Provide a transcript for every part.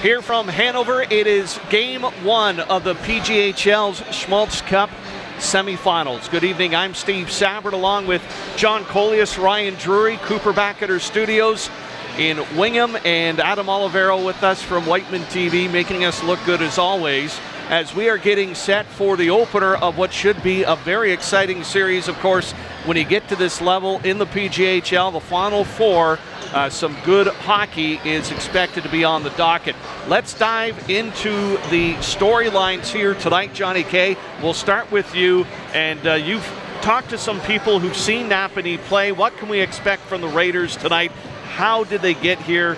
Here from Hanover, it is game one of the PJHL's Schmaltz Cup semifinals. Good evening, I'm Steve Sabbert along with John Colias, Ryan Drury, Cooper back at our studios in Wingham, and Adam Olivero with us from Whiteman TV, making us look good as always, as we are getting set for the opener of what should be a very exciting series. Of course, when you get to this level in the PJHL, the Final Four, some good hockey is expected to be on the docket. Let's dive into the storylines here tonight, Johnny K. We'll start with you, and you've talked to some people who've seen Napanee play. What can we expect from the Raiders tonight? How did they get here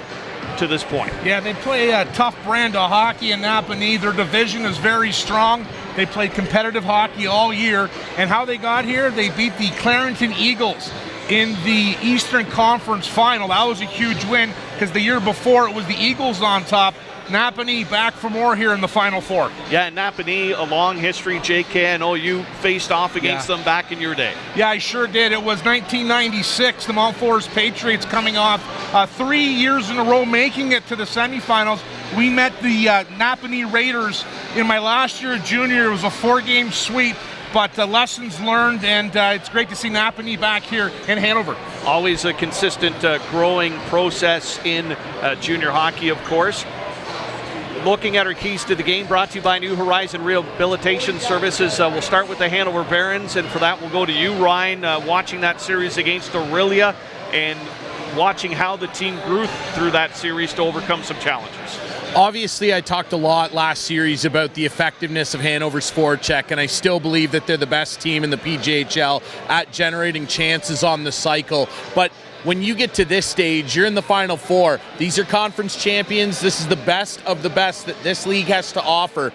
to this point? Yeah, they play a tough brand of hockey in Napanee. Their division is very strong. They played competitive hockey all year. And how they got here, they beat the Clarington Eagles in the Eastern Conference Final. That was a huge win because the year before it was the Eagles on top. Napanee back for more here in the Final Four. Yeah, Napanee, a long history. JK, I know you faced off against them back in your day. Yeah, I sure did. It was 1996, the Mount Forest Patriots coming off 3 years in a row making it to the semifinals. We met the Napanee Raiders in my last year junior. It was a 4-game sweep, but lessons learned, and it's great to see Napanee back here in Hanover. Always a consistent growing process in junior hockey, of course. Looking at our keys to the game, brought to you by New Horizon Rehabilitation Services. We'll start with the Hanover Barons, and for that we'll go to you, Ryan, watching that series against Aurelia and watching how the team grew through that series to overcome some challenges. Obviously, I talked a lot last series about the effectiveness of Hanover's forecheck, and I still believe that they're the best team in the PJHL at generating chances on the cycle. But when you get to this stage, you're in the Final Four. These are conference champions. This is the best of the best that this league has to offer.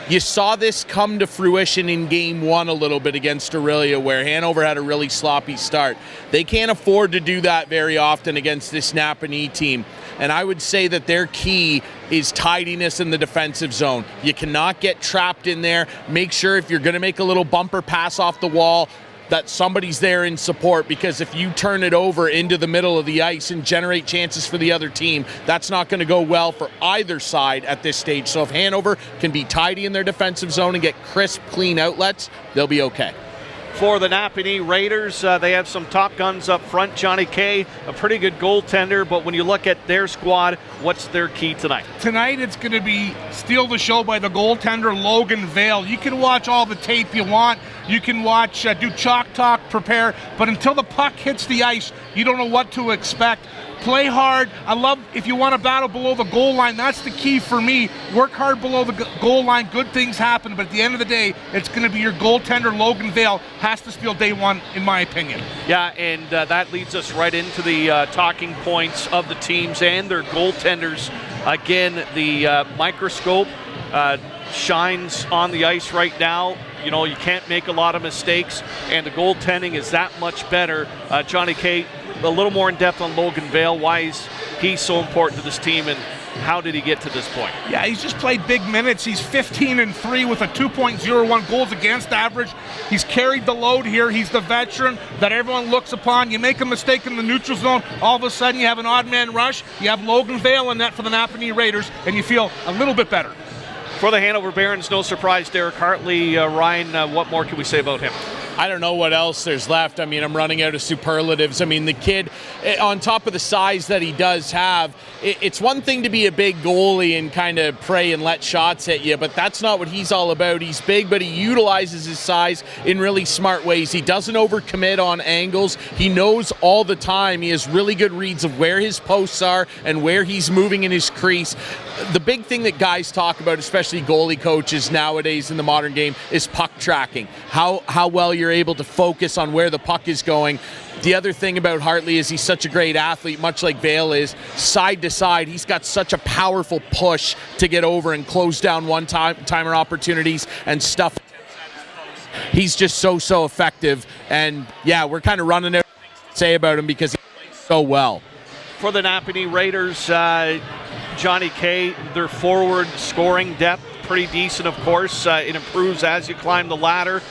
You saw this come to fruition in game one a little bit against Aurelia, where Hanover had a really sloppy start. They can't afford to do that very often against this Napanee team. And I would say that their key is tidiness in the defensive zone. You cannot get trapped in there. Make sure if you're going to make a little bumper pass off the wall, that somebody's there in support, because if you turn it over into the middle of the ice and generate chances for the other team, that's not going to go well for either side at this stage. So if Hanover can be tidy in their defensive zone and get crisp, clean outlets, they'll be okay. For the Napanee Raiders, they have some top guns up front. Johnny K, a pretty good goaltender, but when you look at their squad, what's their key tonight? Tonight it's going to be steal the show by the goaltender, Logan Vale. You can watch all the tape you want. You can watch, do chalk talk, prepare, but until the puck hits the ice, you don't know what to expect. Play hard. I love if you want to battle below the goal line. That's the key for me. Work hard below the goal line. Good things happen. But at the end of the day, it's going to be your goaltender, Logan Vale, has to steal day one, in my opinion. Yeah, and that leads us right into the talking points of the teams and their goaltenders. Again, the microscope shines on the ice right now. You know, you can't make a lot of mistakes, and the goaltending is that much better. Johnny K, a little more in depth on Logan Vale. Why is he so important to this team, and how did he get to this point? Yeah, he's just played big minutes. He's 15-3 with a 2.01 goals against average. He's carried the load here. He's the veteran that everyone looks upon. You make a mistake in the neutral zone, all of a sudden you have an odd man rush. You have Logan Vale in net for the Napanee Raiders, and you feel a little bit better. For the Hanover Barons, no surprise, Derek Hartley. Ryan, what more can we say about him? I don't know what else there's left. I mean, I'm running out of superlatives. I mean, the kid, on top of the size that he does have, it's one thing to be a big goalie and kind of pray and let shots hit you, but that's not what he's all about. He's big, but he utilizes his size in really smart ways. He doesn't overcommit on angles. He knows all the time. He has really good reads of where his posts are and where he's moving in his crease. The big thing that guys talk about, especially goalie coaches nowadays in the modern game, is puck tracking. How well you're able to focus on where the puck is going. The other thing about Hartley is he's such a great athlete, much like Vale is. Side to side, he's got such a powerful push to get over and close down one-timer opportunities and stuff. He's just so effective. And yeah, we're kind of running out of things to say about him because he plays so well. For the Napanee Raiders, Johnny K, their forward scoring depth, pretty decent, of course. It improves as you climb the ladder.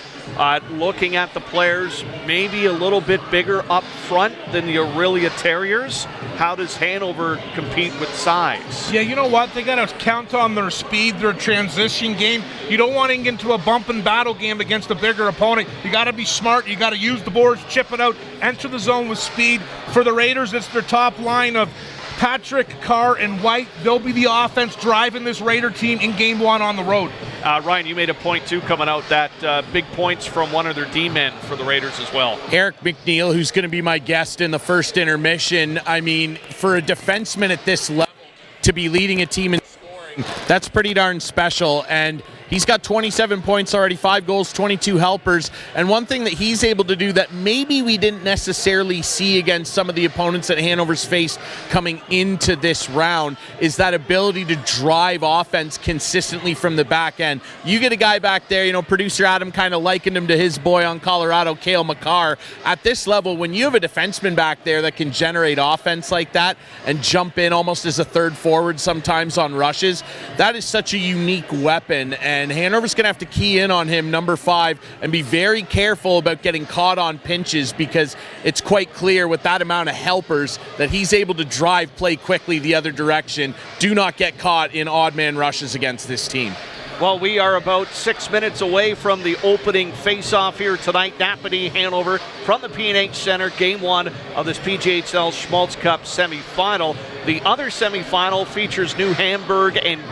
Looking at the players, maybe a little bit bigger up front than the Aurelia Terriers. How does Hanover compete with size? Yeah, you know what? They got to count on their speed, their transition game. You don't want to get into a bump and battle game against a bigger opponent. You got to be smart. You got to use the boards, chip it out, enter the zone with speed. For the Raiders, it's their top line of Patrick, Carr, and White. They'll be the offense driving this Raider team in Game 1 on the road. Ryan, you made a point, too, coming out that big points from one of their D-men for the Raiders as well. Eric McNeil, who's going to be my guest in the first intermission. I mean, for a defenseman at this level to be leading a team in scoring, that's pretty darn special. And he's got 27 points already, 5 goals, 22 helpers. And one thing that he's able to do that maybe we didn't necessarily see against some of the opponents that Hanover's faced coming into this round is that ability to drive offense consistently from the back end. You get a guy back there, producer Adam kind of likened him to his boy on Colorado, Cale Makar. At this level, when you have a defenseman back there that can generate offense like that and jump in almost as a third forward sometimes on rushes, that is such a unique weapon. And Hanover's going to have to key in on him, number 5, and be very careful about getting caught on pinches because it's quite clear with that amount of helpers that he's able to drive play quickly the other direction. Do not get caught in odd man rushes against this team. Well, we are about 6 minutes away from the opening face-off here tonight. Napanee, Hanover, from the P&H Center, Game 1 of this PJHL Schmaltz Cup semifinal. The other semifinal features New Hamburg and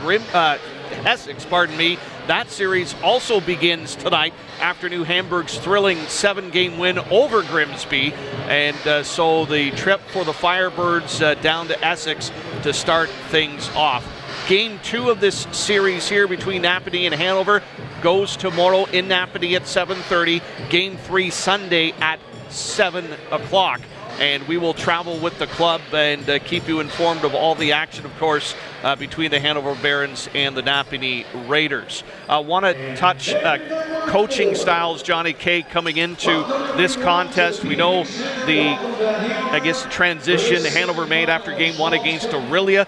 Essex, That series also begins tonight after New Hamburg's thrilling 7-game win over Grimsby. And so the trip for the Firebirds down to Essex to start things off. Game 2 of this series here between Napanee and Hanover goes tomorrow in Napanee at 7:30. Game 3 Sunday at 7 o'clock. And we will travel with the club and keep you informed of all the action, of course, between the Hanover Barons and the Napanee Raiders. I want to touch coaching styles, Johnny K, coming into this contest. We know the transition Hanover made after Game 1 against Aurelia.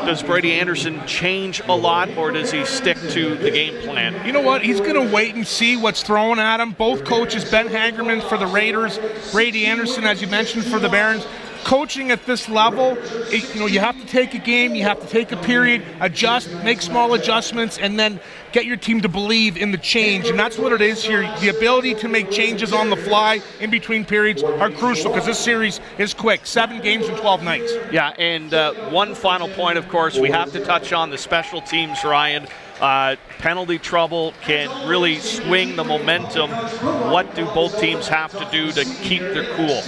Does Brady Anderson change a lot, or does he stick to the game plan? You know what? He's going to wait and see what's thrown at him. Both coaches, Ben Hagerman for the Raiders, Brady Anderson, as you mentioned, for the Barons. Coaching at this level, you have to take a game, you have to take a period, adjust, make small adjustments, and then get your team to believe in the change. And that's what it is here. The ability to make changes on the fly in between periods are crucial because this series is quick. 7 games in 12 nights. Yeah, and one final point, of course, we have to touch on the special teams, Ryan. Penalty trouble can really swing the momentum. What do both teams have to do to keep their cool?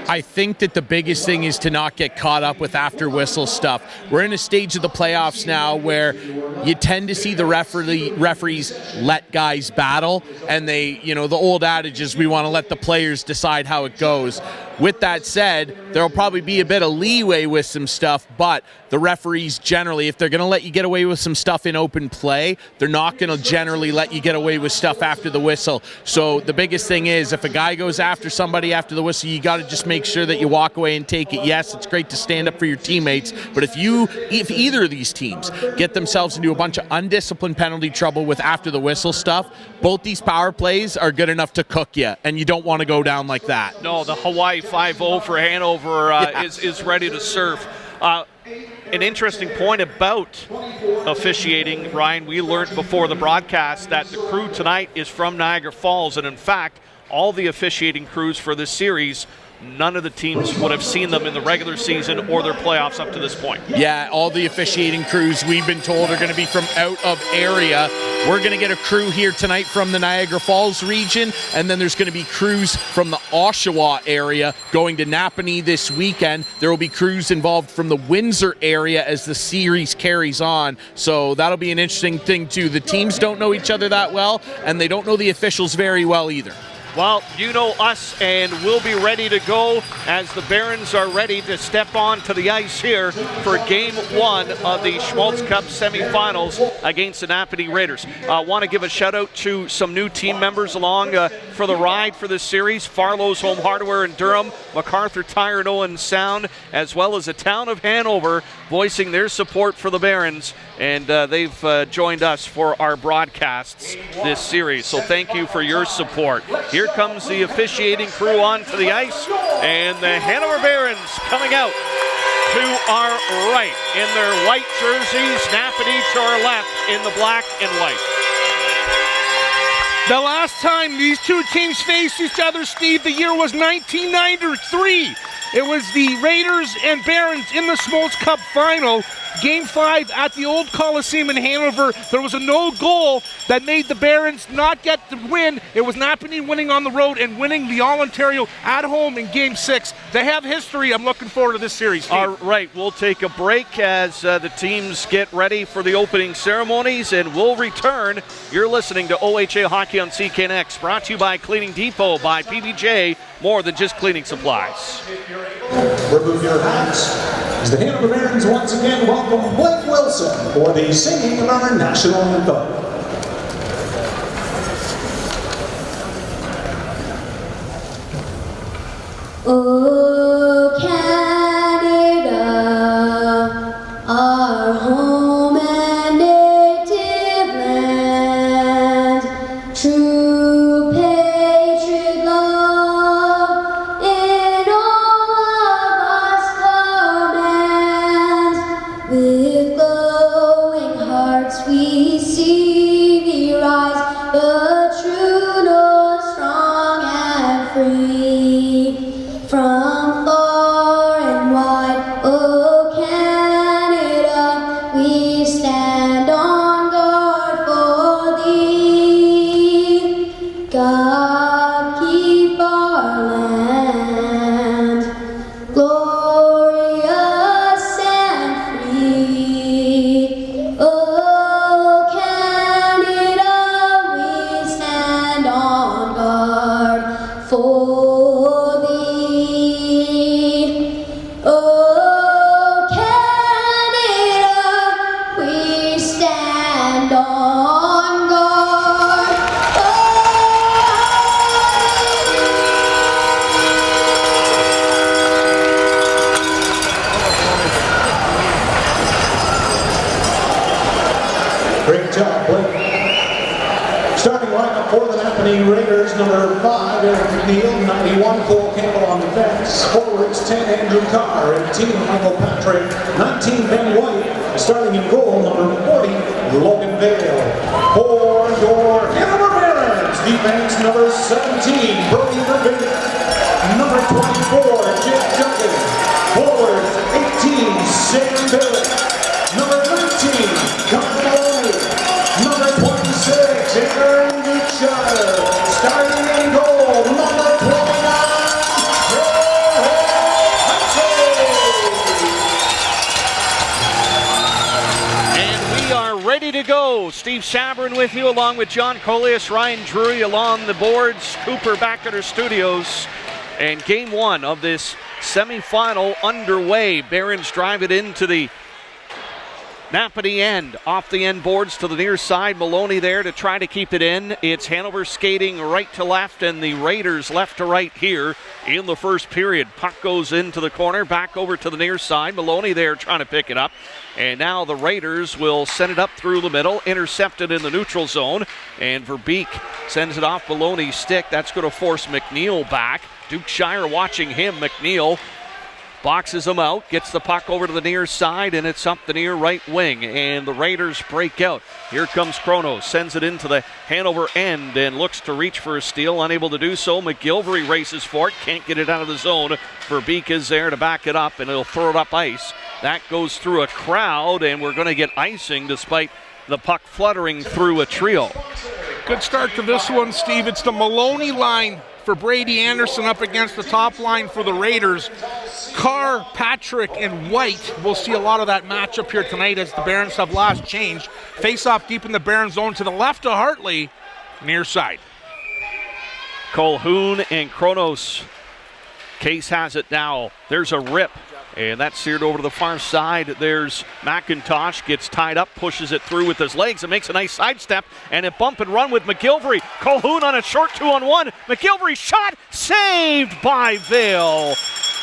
I think that the biggest thing is to not get caught up with after whistle stuff. We're in a stage of the playoffs now where you tend to see the referees let guys battle, and they, the old adage is we want to let the players decide how it goes. With that said, there'll probably be a bit of leeway with some stuff, but the referees generally, if they're going to let you get away with some stuff in open play, they're not going to generally let you get away with stuff after the whistle. So the biggest thing is if a guy goes after somebody after the whistle, you got to just make sure that you walk away and take it. Yes, it's great to stand up for your teammates, but if either of these teams get themselves into a bunch of undisciplined penalty trouble with after the whistle stuff, both these power plays are good enough to cook you, and you don't want to go down like that. No, the Hawaii 5-0 for Hanover is ready to surf. An interesting point about officiating, Ryan, we learned before the broadcast that the crew tonight is from Niagara Falls, and in fact, all the officiating crews for this series, none of the teams would have seen them in the regular season or their playoffs up to this point. Yeah, all the officiating crews we've been told are going to be from out of area. We're going to get a crew here tonight from the Niagara Falls region, and then there's going to be crews from the Oshawa area going to Napanee this weekend. There will be crews involved from the Windsor area as the series carries on, so that'll be an interesting thing too. The teams don't know each other that well, and they don't know the officials very well either. Well, you know us, and we'll be ready to go as the Barons are ready to step onto the ice here for Game 1 of the Schmaltz Cup semifinals against the Napanee Raiders. I want to give a shout-out to some new team members along for the ride for this series. Farlow's Home Hardware in Durham, MacArthur Tire and Owen Sound, as well as the town of Hanover, voicing their support for the Barons, and they've joined us for our broadcasts this series. So thank you for your support. Here comes the officiating crew onto the ice, and the Hanover Barons coming out to our right in their white jerseys, Napanee to our left in the black and white. The last time these two teams faced each other, Steve, the year was 1993. It was the Raiders and Barons in the Schmaltz Cup final. Game 5 at the old Coliseum in Hanover. There was a no goal that made the Barons not get the win. It was Napanee winning on the road and winning the All-Ontario at home in Game 6. They have history. I'm looking forward to this series, Steve. All right, we'll take a break as the teams get ready for the opening ceremonies, and we'll return. You're listening to OHA Hockey on CKNX, brought to you by Cleaning Depot by PBJ, more than just cleaning supplies. Remove your hats as the Hanover Barons once again welcome Blake Wilson for the singing of our national anthem. Oh, Canada, our home and native land, true patriot love in all of us command. With glowing hearts we see thee rise, the true north, strong and free. From far and wide, oh Canada, we stand on guard for thee. God keep our land glorious and free. Oh Canada, we stand on guard for Great job, Blake. Starting lineup for the Napanee Raiders, number 5, Eric McNeil, 91, Cole Campbell on defense. Forwards, 10, Andrew Carr, 18, Michael Patrick, 19, Ben White. Starting in goal, number 40, Logan Vale. For your Hanover Barons, defense, number 17, Brody Rubin. Number 24, Jake Duncan. Forwards, 18, Sam Billett. Number 19, Connor Maloney. Number 26, Aaron Duchshire. Starting in goal, number 29, And we are ready to go. Steve Sabrin with you, along with John Colias, Ryan Drury along the boards, Cooper back at our studios. And Game 1 of this semifinal underway. Barons drive it into the Napanee end, off the end boards to the near side. Maloney there to try to keep it in. It's Hanover skating right to left and the Raiders left to right here in the first period. Puck goes into the corner, back over to the near side. Maloney there trying to pick it up. And now the Raiders will send it up through the middle, intercepted in the neutral zone. And Verbeek sends it off Maloney's stick. That's going to force McNeil back. Duchshire watching him. McNeil boxes him out, gets the puck over to the near side, and it's up the near right wing, and the Raiders break out. Here comes Kronos, sends it into the Hanover end and looks to reach for a steal, unable to do so. McGilvery races for it, can't get it out of the zone. Verbeek is there to back it up, and he'll throw it up ice. That goes through a crowd, and we're going to get icing despite the puck fluttering through a trio. Good start to this one, Steve. It's the Maloney line for Brady Anderson up against the top line for the Raiders. Carr, Patrick, and White. We'll see a lot of that matchup here tonight as the Barons have last changed. Face off deep in the Barons zone to the left of Hartley, near side. Colhoun and Kronos. Case has it now. There's a rip. And that's steered over to the far side. There's McIntosh, gets tied up, pushes it through with his legs and makes a nice sidestep. And a bump and run with McGilvery. Colhoun on a short 2-on-1. McGilvery shot, saved by Vale.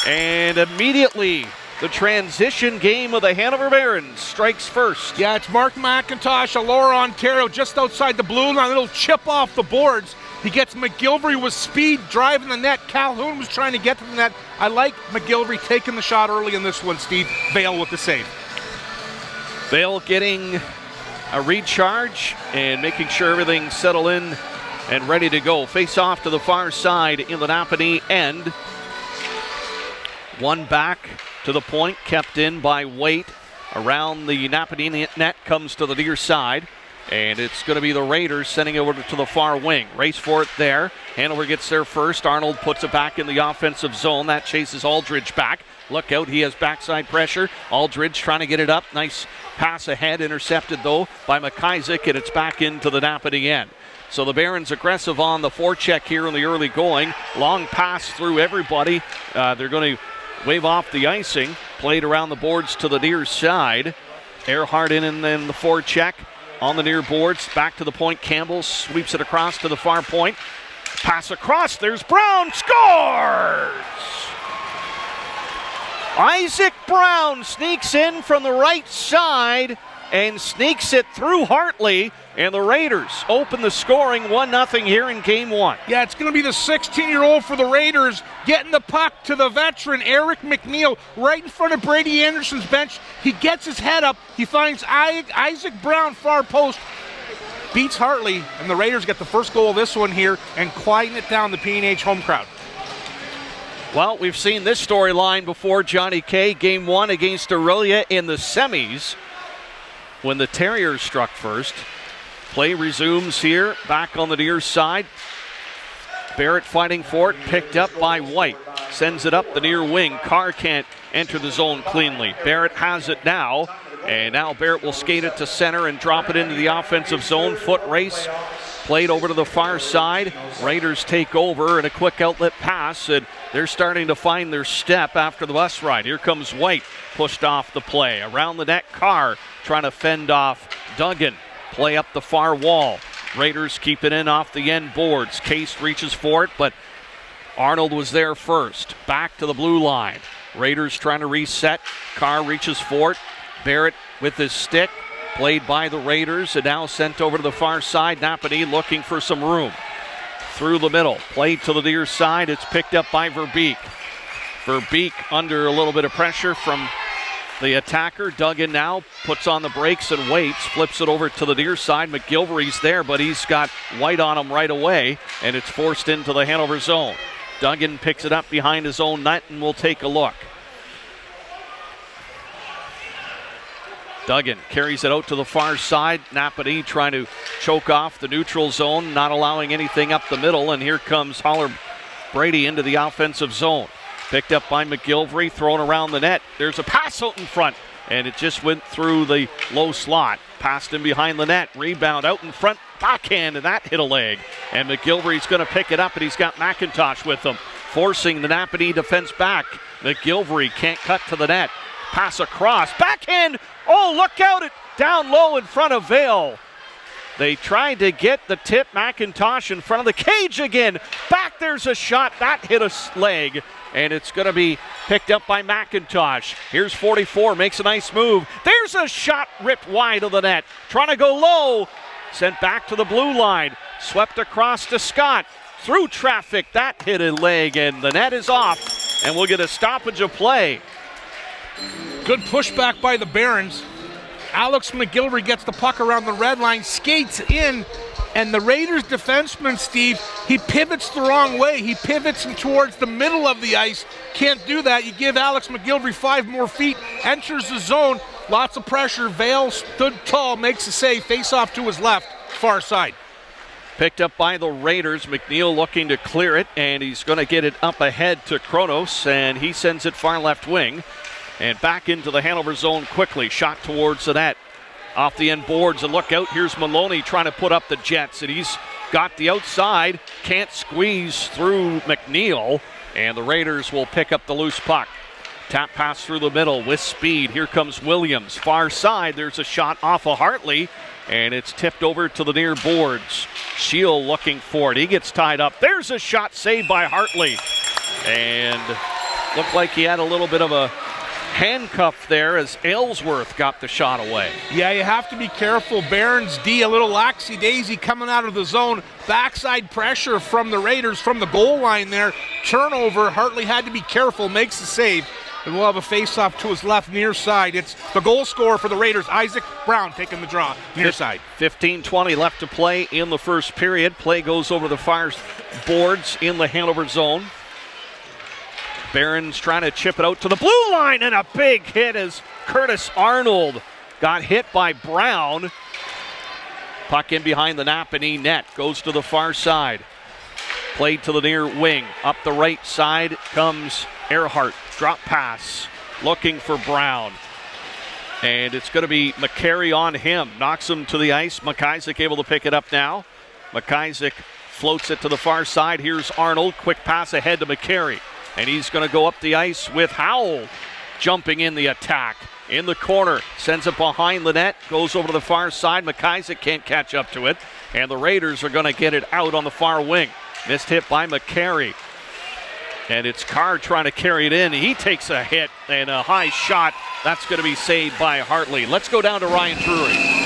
And immediately, the transition game of the Hanover Barons strikes first. Yeah, it's Mark McIntosh, Allura, Ontario, just outside the blue line. A little chip off the boards. He gets McGilvery with speed driving the net. Calhoun was trying to get to the net. I like McGilvery taking the shot early in this one, Steve. Vale with the save. Vale getting a recharge and making sure everything's settled in and ready to go. Face off to the far side in the Napanee end. One back to the point, kept in by Waite. Around the Napanee net comes to the near side. And it's going to be the Raiders sending it over to the far wing. Race for it there. Hanover gets there first. Arnold puts it back in the offensive zone. That chases Aldridge back. Look out, he has backside pressure. Aldridge trying to get it up. Nice pass ahead. Intercepted, though, by McIsaac, and it's back into the Napanee end. So the Barons aggressive on the forecheck here in the early going. Long pass through everybody. They're going to wave off the icing. Played around the boards to the near side. Earhart in and then the forecheck. On the near boards, back to the point. Campbell sweeps it across to the far point. Pass across, there's Brown, scores! Isaac Brown sneaks in from the right side and sneaks it through Hartley, and the Raiders open the scoring 1-0 here in game one. Yeah, it's going to be the 16-year-old for the Raiders getting the puck to the veteran, Eric McNeil, right in front of Brady Anderson's bench. He gets his head up. He finds Isaac Brown, far post, beats Hartley, and the Raiders get the first goal of this one here and quieten it down, the P&H home crowd. Well, we've seen this storyline before, Johnny K. Game one against Aurelia in the semis when the Terriers struck first. Play resumes here, back on the near side. Barrett fighting for it, picked up by White. Sends it up the near wing. Carr can't enter the zone cleanly. Barrett has it now, and now Barrett will skate it to center and drop it into the offensive zone. Foot race, played over to the far side. Raiders take over, and a quick outlet pass, and they're starting to find their step after the bus ride. Here comes White, pushed off the play. Around the net, Carr trying to fend off Duggan. Play up the far wall. Raiders keep it in off the end boards. Case reaches for it, but Arnold was there first. Back to the blue line. Raiders trying to reset. Carr reaches for it. Barrett with his stick. Played by the Raiders and now sent over to the far side. Napanee looking for some room. Through the middle. Played to the near side. It's picked up by Verbeek. Verbeek under a little bit of pressure from the attacker. Duggan now puts on the brakes and waits, flips it over to the near side. McGilvery's there, but he's got White on him right away, and it's forced into the Hanover zone. Duggan picks it up behind his own net, and we'll take a look. Duggan carries it out to the far side. Napanee trying to choke off the neutral zone, not allowing anything up the middle, and here comes Holler Brady into the offensive zone. Picked up by McGilvery, thrown around the net. There's a pass out in front, and it just went through the low slot. Passed him behind the net. Rebound out in front, backhand, and that hit a leg. And McGilvery's going to pick it up, and he's got McIntosh with him, forcing the Napanee defense back. McGilvery can't cut to the net. Pass across, backhand. Oh, look out, it down low in front of Vale. They tried to get the tip. McIntosh in front of the cage again. Back, there's a shot. That hit a leg. And it's going to be picked up by McIntosh. Here's 44, makes a nice move. There's a shot ripped wide of the net. Trying to go low. Sent back to the blue line. Swept across to Scott. Through traffic, that hit a leg, and the net is off. And we'll get a stoppage of play. Good pushback by the Barons. Alex McGilvery gets the puck around the red line, skates in, and the Raiders defenseman, Steve, he pivots the wrong way. He pivots towards the middle of the ice. Can't do that. You give Alex McGilvery 5 more feet, enters the zone, lots of pressure. Vale stood tall, makes a save, face off to his left, far side. Picked up by the Raiders. McNeil looking to clear it, and he's going to get it up ahead to Kronos, and he sends it far left wing. And back into the Hanover zone quickly. Shot towards the net. Off the end boards, and look out. Here's Maloney trying to put up the Jets, and he's got the outside, can't squeeze through McNeil, and the Raiders will pick up the loose puck. Tap pass through the middle with speed. Here comes Williams. Far side, there's a shot off of Hartley, and it's tipped over to the near boards. Shield looking for it. He gets tied up. There's a shot saved by Hartley. And looked like he had a little bit of a handcuff there as Aylesworth got the shot away. Yeah, you have to be careful. Barron's D, a little laxy-daisy coming out of the zone. Backside pressure from the Raiders from the goal line there. Turnover. Hartley had to be careful, makes the save. And we'll have a face-off to his left near side. It's the goal scorer for the Raiders, Isaac Brown, taking the draw near side. 15-20 left to play in the first period. Play goes over the far boards in the Hanover zone. Barron's trying to chip it out to the blue line, and a big hit as Curtis Arnold got hit by Brown. Puck in behind the Napanee net, goes to the far side. Played to the near wing. Up the right side comes Earhart. Drop pass, looking for Brown. And it's going to be McCary on him. Knocks him to the ice. McIsaac able to pick it up now. McIsaac floats it to the far side. Here's Arnold. Quick pass ahead to McCary. And he's going to go up the ice with Howell jumping in the attack. In the corner, sends it behind the net. Goes over to the far side. McIsaac can't catch up to it. And the Raiders are going to get it out on the far wing. Missed hit by McCary. And it's Carr trying to carry it in. He takes a hit and a high shot. That's going to be saved by Hartley. Let's go down to Ryan Drury.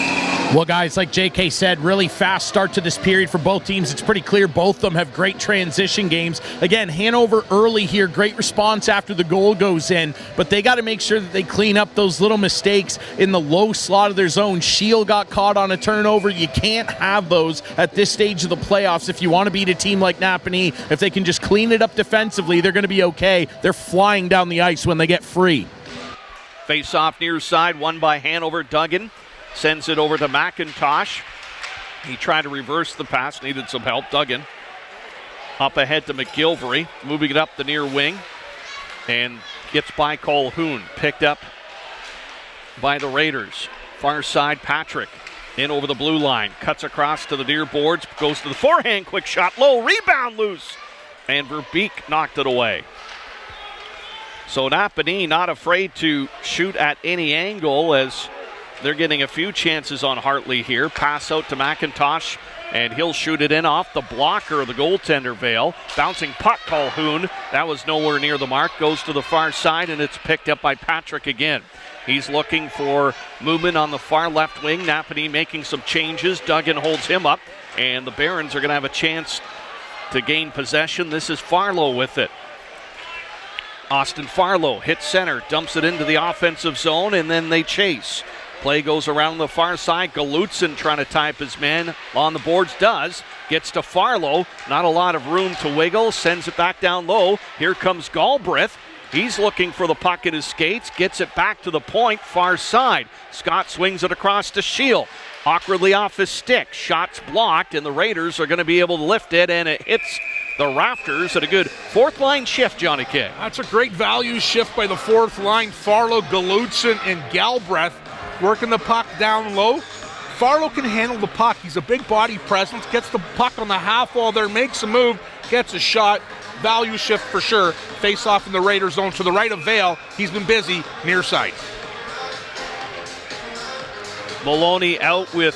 Well, guys, like JK said, really fast start to this period for both teams. It's pretty clear both of them have great transition games. Again, Hanover early here, great response after the goal goes in, but they got to make sure that they clean up those little mistakes in the low slot of their zone. Shield got caught on a turnover. You can't have those at this stage of the playoffs if you want to beat a team like Napanee. If they can just clean it up defensively, they're going to be okay. They're flying down the ice when they get free. Face off near side, won by Hanover. Duggan sends it over to McIntosh. He tried to reverse the pass, needed some help. Duggan up ahead to McGilvery, moving it up the near wing, and gets by Colhoun. Picked up by the Raiders. Far side, Patrick in over the blue line, cuts across to the near boards, goes to the forehand, quick shot, low, rebound loose, and Verbeek knocked it away. So Napanee not afraid to shoot at any angle as they're getting a few chances on Hartley here. Pass out to McIntosh, and he'll shoot it in off the blocker of the goaltender, Vale. Bouncing puck, Colhoun. That was nowhere near the mark. Goes to the far side, and it's picked up by Patrick again. He's looking for movement on the far left wing. Napanee making some changes. Duggan holds him up, and the Barons are going to have a chance to gain possession. This is Farlow with it. Austin Farlow hits center, dumps it into the offensive zone, and then they chase. Play goes around the far side. Galutzin trying to tie up his man on the boards. Does. Gets to Farlow. Not a lot of room to wiggle. Sends it back down low. Here comes Galbraith. He's looking for the puck in his skates. Gets it back to the point. Far side. Scott swings it across to Shield. Awkwardly off his stick. Shots blocked, and the Raiders are going to be able to lift it, and it hits the rafters at a good fourth line shift, Johnny K. That's a great value shift by the fourth line. Farlow, Galutzin, and Galbraith working the puck down low. Farlow can handle the puck. He's a big body presence. Gets the puck on the half wall there, makes a move, gets a shot. Value shift for sure. Face off in the Raider zone to the right of Vale. He's been busy near side. Maloney out with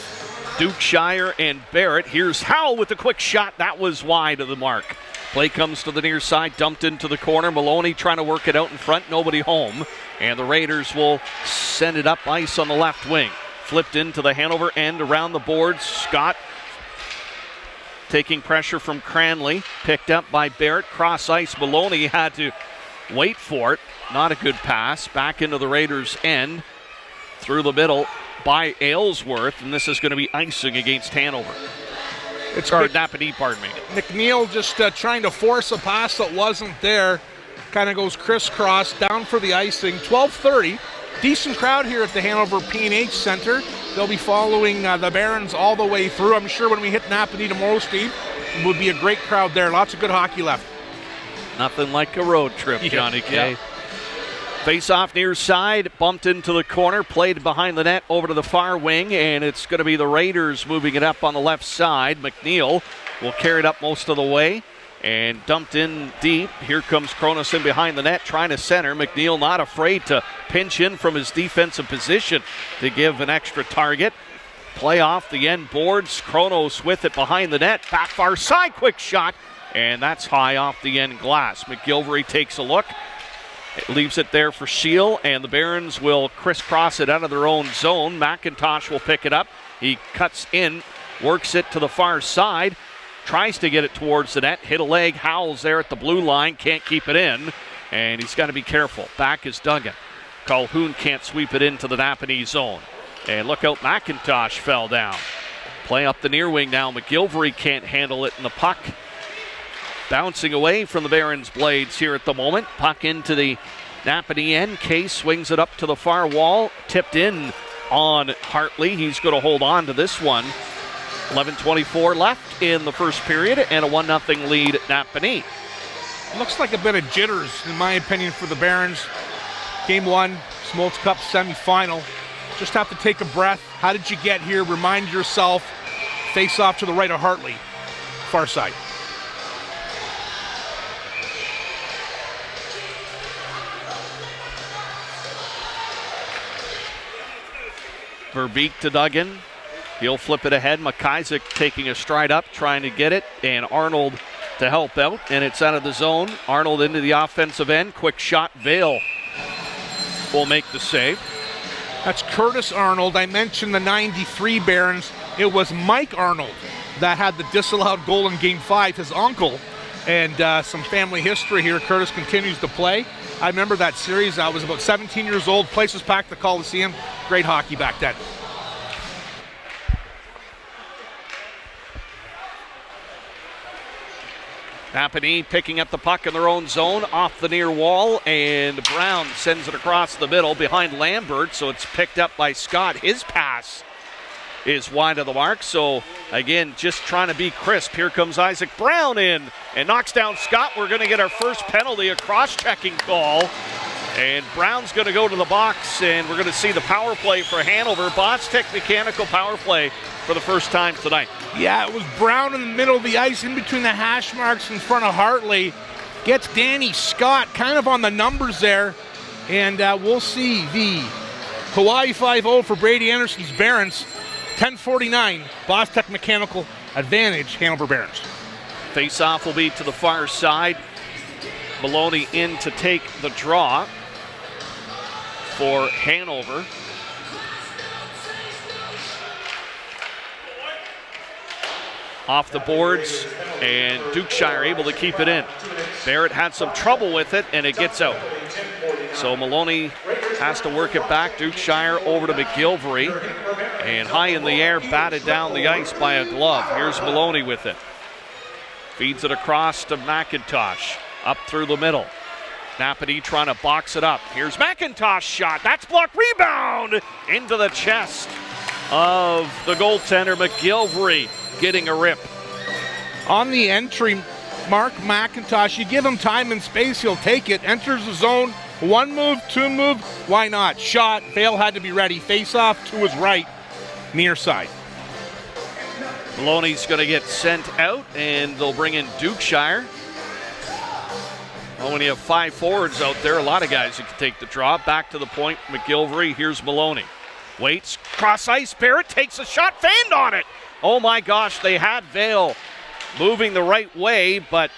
Dukeshire and Barrett. Here's Howell with a quick shot. That was wide of the mark. Play comes to the near side, dumped into the corner. Maloney trying to work it out in front, nobody home. And the Raiders will send it up ice on the left wing. Flipped into the Hanover end around the boards. Scott taking pressure from Cranley. Picked up by Barrett. Cross ice. Maloney had to wait for it. Not a good pass. Back into the Raiders' end. Through the middle by Aylesworth. And this is going to be icing against Hanover. It's Napanee, pardon me. McNeil just trying to force a pass that wasn't there. Kind of goes crisscross down for the icing. 12:30. Decent crowd here at the Hanover P&H Center. They'll be following the Barons all the way through. I'm sure when we hit Napanee tomorrow, Steve, it would be a great crowd there. Lots of good hockey left. Nothing like a road trip, Johnny K. Yeah. Face-off near side, bumped into the corner, played behind the net over to the far wing, and it's going to be the Raiders moving it up on the left side. McNeil will carry it up most of the way and dumped in deep. Here comes Cronus in behind the net trying to center. McNeil not afraid to pinch in from his defensive position to give an extra target. Play off the end boards. Kronos with it behind the net. Back far side, quick shot, and that's high off the end glass. McGilvery takes a look. It leaves it there for Shield, and the Barons will crisscross it out of their own zone. McIntosh will pick it up. He cuts in, works it to the far side, tries to get it towards the net. Hit a leg, Howells there at the blue line, can't keep it in, and he's got to be careful. Back is Duggan. Calhoun can't sweep it into the Napanee zone. And look out, McIntosh fell down. Play up the near wing now. McGilvery can't handle it, and the puck bouncing away from the Barons' blades here at the moment. Puck into the Napanee end. Case swings it up to the far wall. Tipped in on Hartley. He's going to hold on to this one. 11:24 left in the first period, and a 1-0 lead at Napanee. Looks like a bit of jitters, in my opinion, for the Barons. Game 1, Smoltz Cup semifinal. Just have to take a breath. How did you get here? Remind yourself. Face off to the right of Hartley. Far side. Verbeek to Duggan. He'll flip it ahead. McIsaac taking a stride up, trying to get it, and Arnold to help out, and it's out of the zone. Arnold into the offensive end. Quick shot. Vale will make the save. That's Curtis Arnold. I mentioned the 93 Barons. It was Mike Arnold that had the disallowed goal in Game 5, his uncle, and some family history here. Curtis continues to play. I remember that series. I was about 17 years old. Place was packed, the Coliseum. Great hockey back then. Napanee picking up the puck in their own zone off the near wall, and Brown sends it across the middle behind Lambert, so it's picked up by Scott. His pass is wide of the mark, so again, just trying to be crisp. Here comes Isaac Brown in and knocks down Scott. We're going to get our first penalty, a cross-checking call, and Brown's going to go to the box, and we're going to see the power play for Hanover. Bostic mechanical power play for the first time tonight. Yeah, it was Brown in the middle of the ice, in between the hash marks in front of Hartley. Gets Danny Scott kind of on the numbers there, and we'll see the Hawaii 5-0 for Brady Anderson's Barons. 10:49, Bostic mechanical advantage, Hanover Barons. Face-off will be to the far side. Maloney in to take the draw for Hanover. Off the boards, and Dukeshire able to keep it in. Barrett had some trouble with it, and it gets out. So Maloney has to work it back. Dukeshire over to McGilvery, and high in the air, batted down the ice by a glove. Here's Maloney with it. Feeds it across to McIntosh, up through the middle. Napanee trying to box it up. Here's McIntosh shot. That's blocked. Rebound into the chest of the goaltender, McGilvery, getting a rip. On the entry, Mark McIntosh, you give him time and space, he'll take it. Enters the zone, one move, two move, why not? Shot, Vale had to be ready. Face off to his right, near side. Maloney's going to get sent out, and they'll bring in Dukeshire. Well, when you have 5 forwards out there, a lot of guys who can take the draw. Back to the point, McGilvery. Here's Maloney. Waits, cross ice. Barrett takes a shot, fanned on it. Oh my gosh, they had Vale moving the right way, but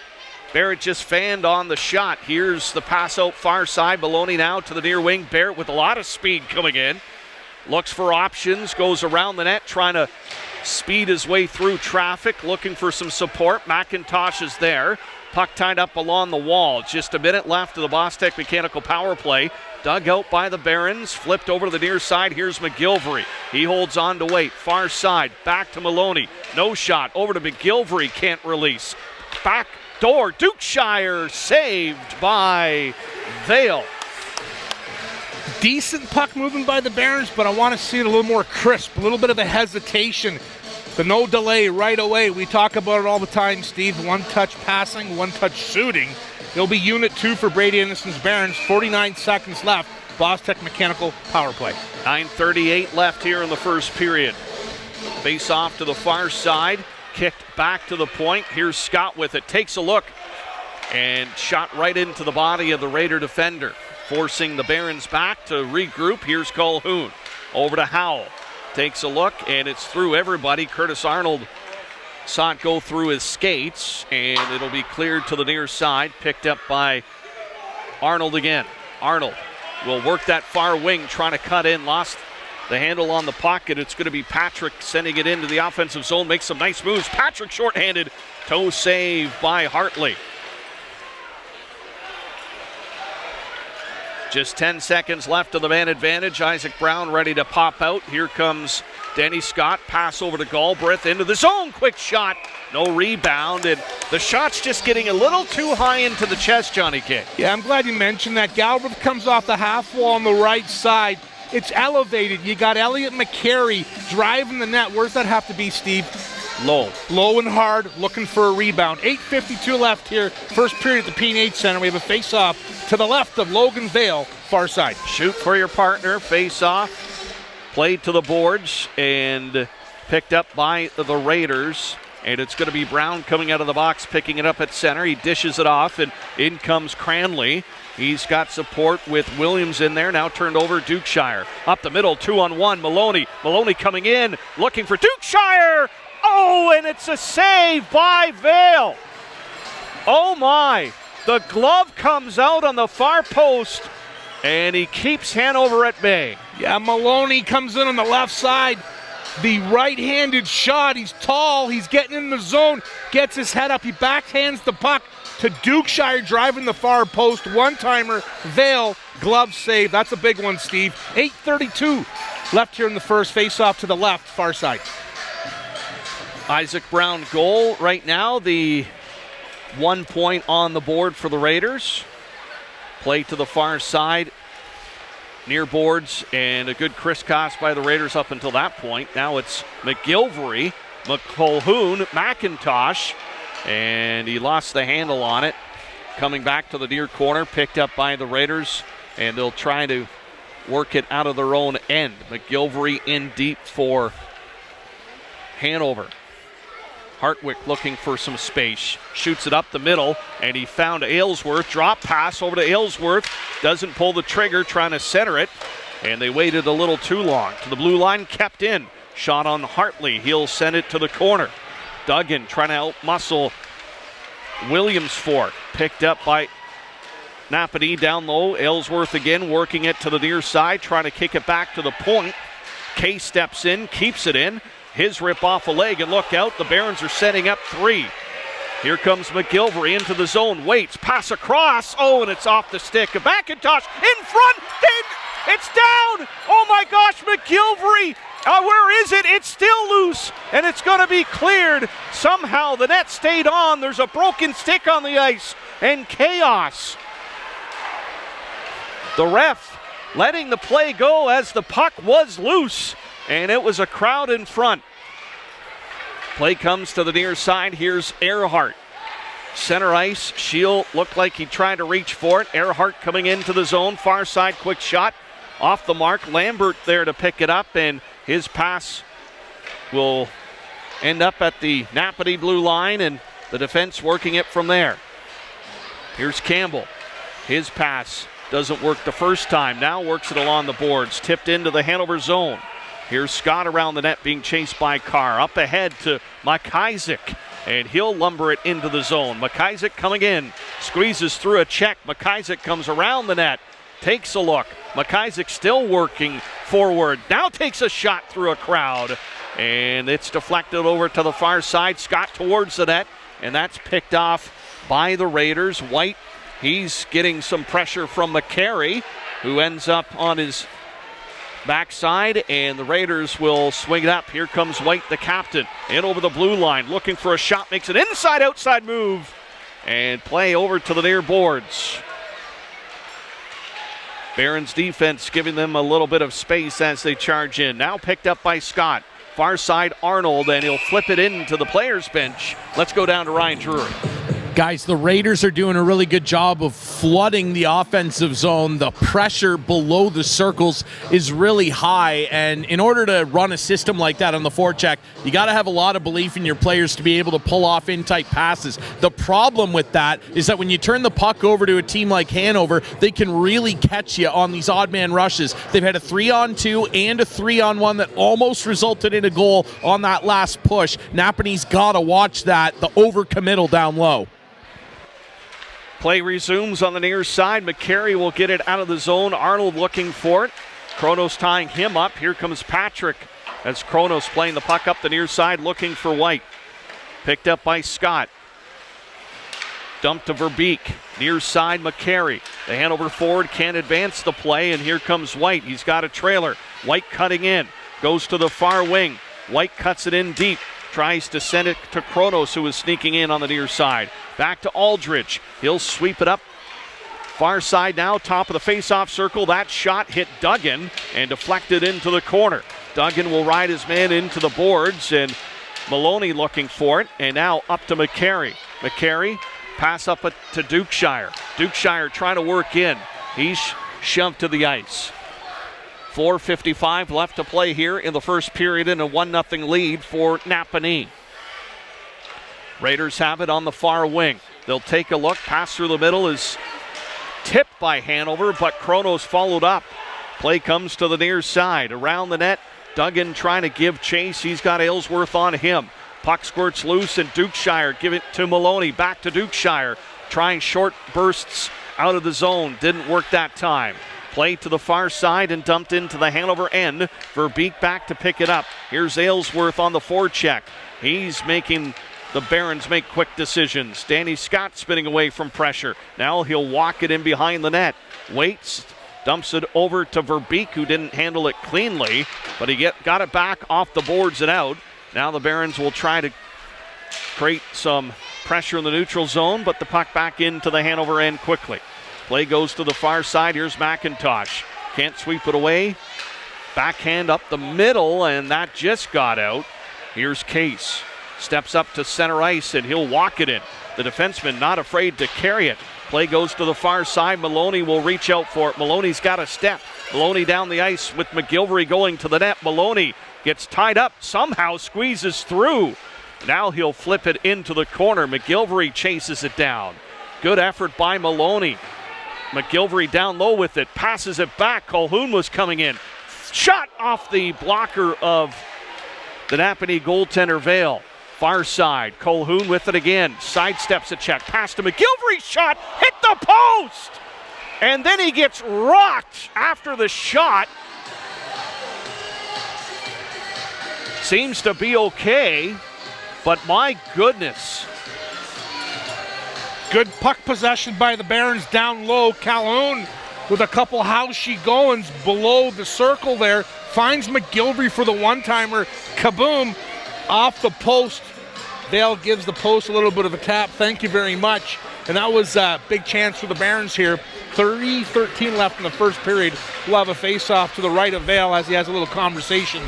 Barrett just fanned on the shot. Here's the pass out far side. Maloney now to the near wing. Barrett with a lot of speed coming in. Looks for options, goes around the net, trying to speed his way through traffic, looking for some support. McIntosh is there. Puck tied up along the wall. Just a minute left of the Bostic mechanical power play. Dug out by the Barons, flipped over to the near side. Here's McGilvery. He holds on to wait. Far side, back to Maloney. No shot. Over to McGilvery, can't release. Back door, Dukeshire saved by Vale. Decent puck moving by the Barons, but I want to see it a little more crisp, a little bit of a hesitation. The no delay right away. We talk about it all the time, Steve. One touch passing, one touch shooting. It'll be Unit 2 for Brady Innocence Barons. 49 seconds left. Bostech Mechanical power play. 9:38 left here in the first period. Face off to the far side. Kicked back to the point. Here's Scott with it. Takes a look. And shot right into the body of the Raider defender. Forcing the Barons back to regroup. Here's Colhoun. Over to Howell. Takes a look, and it's through everybody. Curtis Arnold saw it go through his skates, and it'll be cleared to the near side. Picked up by Arnold again. Arnold will work that far wing, trying to cut in. Lost the handle on the puck, and it's going to be Patrick sending it into the offensive zone. Makes some nice moves. Patrick shorthanded. Toe save by Hartley. Just 10 seconds left of the man advantage. Isaac Brown ready to pop out. Here comes Denny Scott. Pass over to Galbraith into the zone. Quick shot. No rebound. And the shot's just getting a little too high into the chest, Johnny K. Yeah, I'm glad you mentioned that. Galbraith comes off the half wall on the right side. It's elevated. You got Elliot McCary driving the net. Where's that have to be, Steve? Low. Low and hard, looking for a rebound. 8:52 left here. First period at the P&H Center. We have a face-off to the left of Logan Vale, far side. Shoot for your partner. Face-off. Played to the boards and picked up by the Raiders. And it's going to be Brown coming out of the box, picking it up at center. He dishes it off, and in comes Cranley. He's got support with Williams in there. Now turned over Dukeshire. Up the middle, 2-on-1. Maloney. Maloney coming in, looking for Dukeshire. Oh, and it's a save by Vale. Oh, my. The glove comes out on the far post, and he keeps Hanover at bay. Yeah, Maloney comes in on the left side. The right-handed shot. He's tall. He's getting in the zone. Gets his head up. He backhands the puck to Dukeshire, driving the far post. One-timer. Vale, glove save. That's a big one, Steve. 8:32 left here in the first. Face-off to the left, far side. Isaac Brown goal right now. The 1 point on the board for the Raiders. Play to the far side. Near boards, and a good crisscross by the Raiders up until that point. Now it's McGilvery, McColhoun, McIntosh, and he lost the handle on it. Coming back to the near corner, picked up by the Raiders, and they'll try to work it out of their own end. McGilvery in deep for Hanover. Hartwick looking for some space. Shoots it up the middle, and he found Aylesworth. Drop pass over to Aylesworth. Doesn't pull the trigger, trying to center it. And they waited a little too long. To the blue line, kept in. Shot on Hartley. He'll send it to the corner. Duggan trying to out-muscle Williams for it. Picked up by Napanee down low. Aylesworth again working it to the near side, trying to kick it back to the point. Kay steps in, keeps it in. His rip off a leg, and look out, the Barons are setting up three. Here comes McGilvery into the zone, waits, pass across, oh, and it's off the stick. A McIntosh in front, it's down! Oh my gosh, McGilvery, where is it? It's still loose, and it's gonna be cleared. Somehow the net stayed on, there's a broken stick on the ice, and chaos. The ref letting the play go as the puck was loose. And it was a crowd in front. Play comes to the near side. Here's Earhart. Center ice. Shield looked like he tried to reach for it. Earhart coming into the zone. Far side, quick shot. Off the mark. Lambert there to pick it up. And his pass will end up at the Napanee blue line. And the defense working it from there. Here's Campbell. His pass doesn't work the first time. Now works it along the boards. Tipped into the Hanover zone. Here's Scott around the net being chased by Carr. Up ahead to McIsaac, and he'll lumber it into the zone. McIsaac coming in, squeezes through a check. McIsaac comes around the net, takes a look. McIsaac still working forward. Now takes a shot through a crowd, and it's deflected over to the far side. Scott towards the net, and that's picked off by the Raiders. White, he's getting some pressure from McCary, who ends up on his backside, and the Raiders will swing it up. Here comes White, the captain, in over the blue line, looking for a shot, makes an inside-outside move, and play over to the near boards. Barons defense giving them a little bit of space as they charge in. Now picked up by Scott. Far side Arnold, and he'll flip it into the players' bench. Let's go down to Ryan Drury. Guys, the Raiders are doing a really good job of flooding the offensive zone. The pressure below the circles is really high, and in order to run a system like that on the forecheck, you got to have a lot of belief in your players to be able to pull off in-tight passes. The problem with that is that when you turn the puck over to a team like Hanover, they can really catch you on these odd man rushes. They've had a 3-on-2 and a 3-on-1 that almost resulted in a goal on that last push. Napanee's got to watch that, the overcommittal down low. Play resumes on the near side. McCary will get it out of the zone. Arnold looking for it. Kronos tying him up. Here comes Patrick as Kronos playing the puck up the near side looking for White. Picked up by Scott. Dumped to Verbeek. Near side McCary. The Hanover forward can't advance the play, and here comes White. He's got a trailer. White cutting in. Goes to the far wing. White cuts it in deep. Tries to send it to Kronos, who is sneaking in on the near side. Back to Aldridge. He'll sweep it up. Far side now, top of the face-off circle. That shot hit Duggan and deflected into the corner. Duggan will ride his man into the boards, and Maloney looking for it. And now up to McCary. McCary, pass up to Dukeshire. Dukeshire trying to work in. He's shoved to the ice. 4:55 left to play here in the first period, and a 1-0 lead for Napanee. Raiders have it on the far wing. They'll take a look. Pass through the middle is tipped by Hanover, but Kronos followed up. Play comes to the near side. Around the net, Duggan trying to give chase. He's got Aylesworth on him. Puck squirts loose, and Dukeshire give it to Maloney. Back to Dukeshire. Trying short bursts out of the zone. Didn't work that time. Play to the far side and dumped into the Hanover end. Verbeek back to pick it up. Here's Aylesworth on the forecheck. He's making the Barons make quick decisions. Danny Scott spinning away from pressure. Now he'll walk it in behind the net. Waits, dumps it over to Verbeek, who didn't handle it cleanly, but he got it back off the boards and out. Now the Barons will try to create some pressure in the neutral zone, but the puck back into the Hanover end quickly. Play goes to the far side. Here's McIntosh. Can't sweep it away. Backhand up the middle, and that just got out. Here's Case. Steps up to center ice, and he'll walk it in. The defenseman not afraid to carry it. Play goes to the far side. Maloney will reach out for it. Maloney's got a step. Maloney down the ice with McGilvery going to the net. Maloney gets tied up, somehow squeezes through. Now he'll flip it into the corner. McGilvery chases it down. Good effort by Maloney. McGilvery down low with it, passes it back. Colhoun was coming in. Shot off the blocker of the Napanee goaltender Vale. Far side, Colhoun with it again. Sidesteps a check, pass to McGilvery, shot, hit the post! And then he gets rocked after the shot. Seems to be okay, but my goodness. Good puck possession by the Barons down low. Calhoun with a couple housey goings below the circle there. Finds McGilvery for the one-timer. Kaboom! Off the post. Vale gives the post a little bit of a tap. Thank you very much. And that was a big chance for the Barons here. 3:13 left in the first period. We'll have a face-off to the right of Vale as he has a little conversation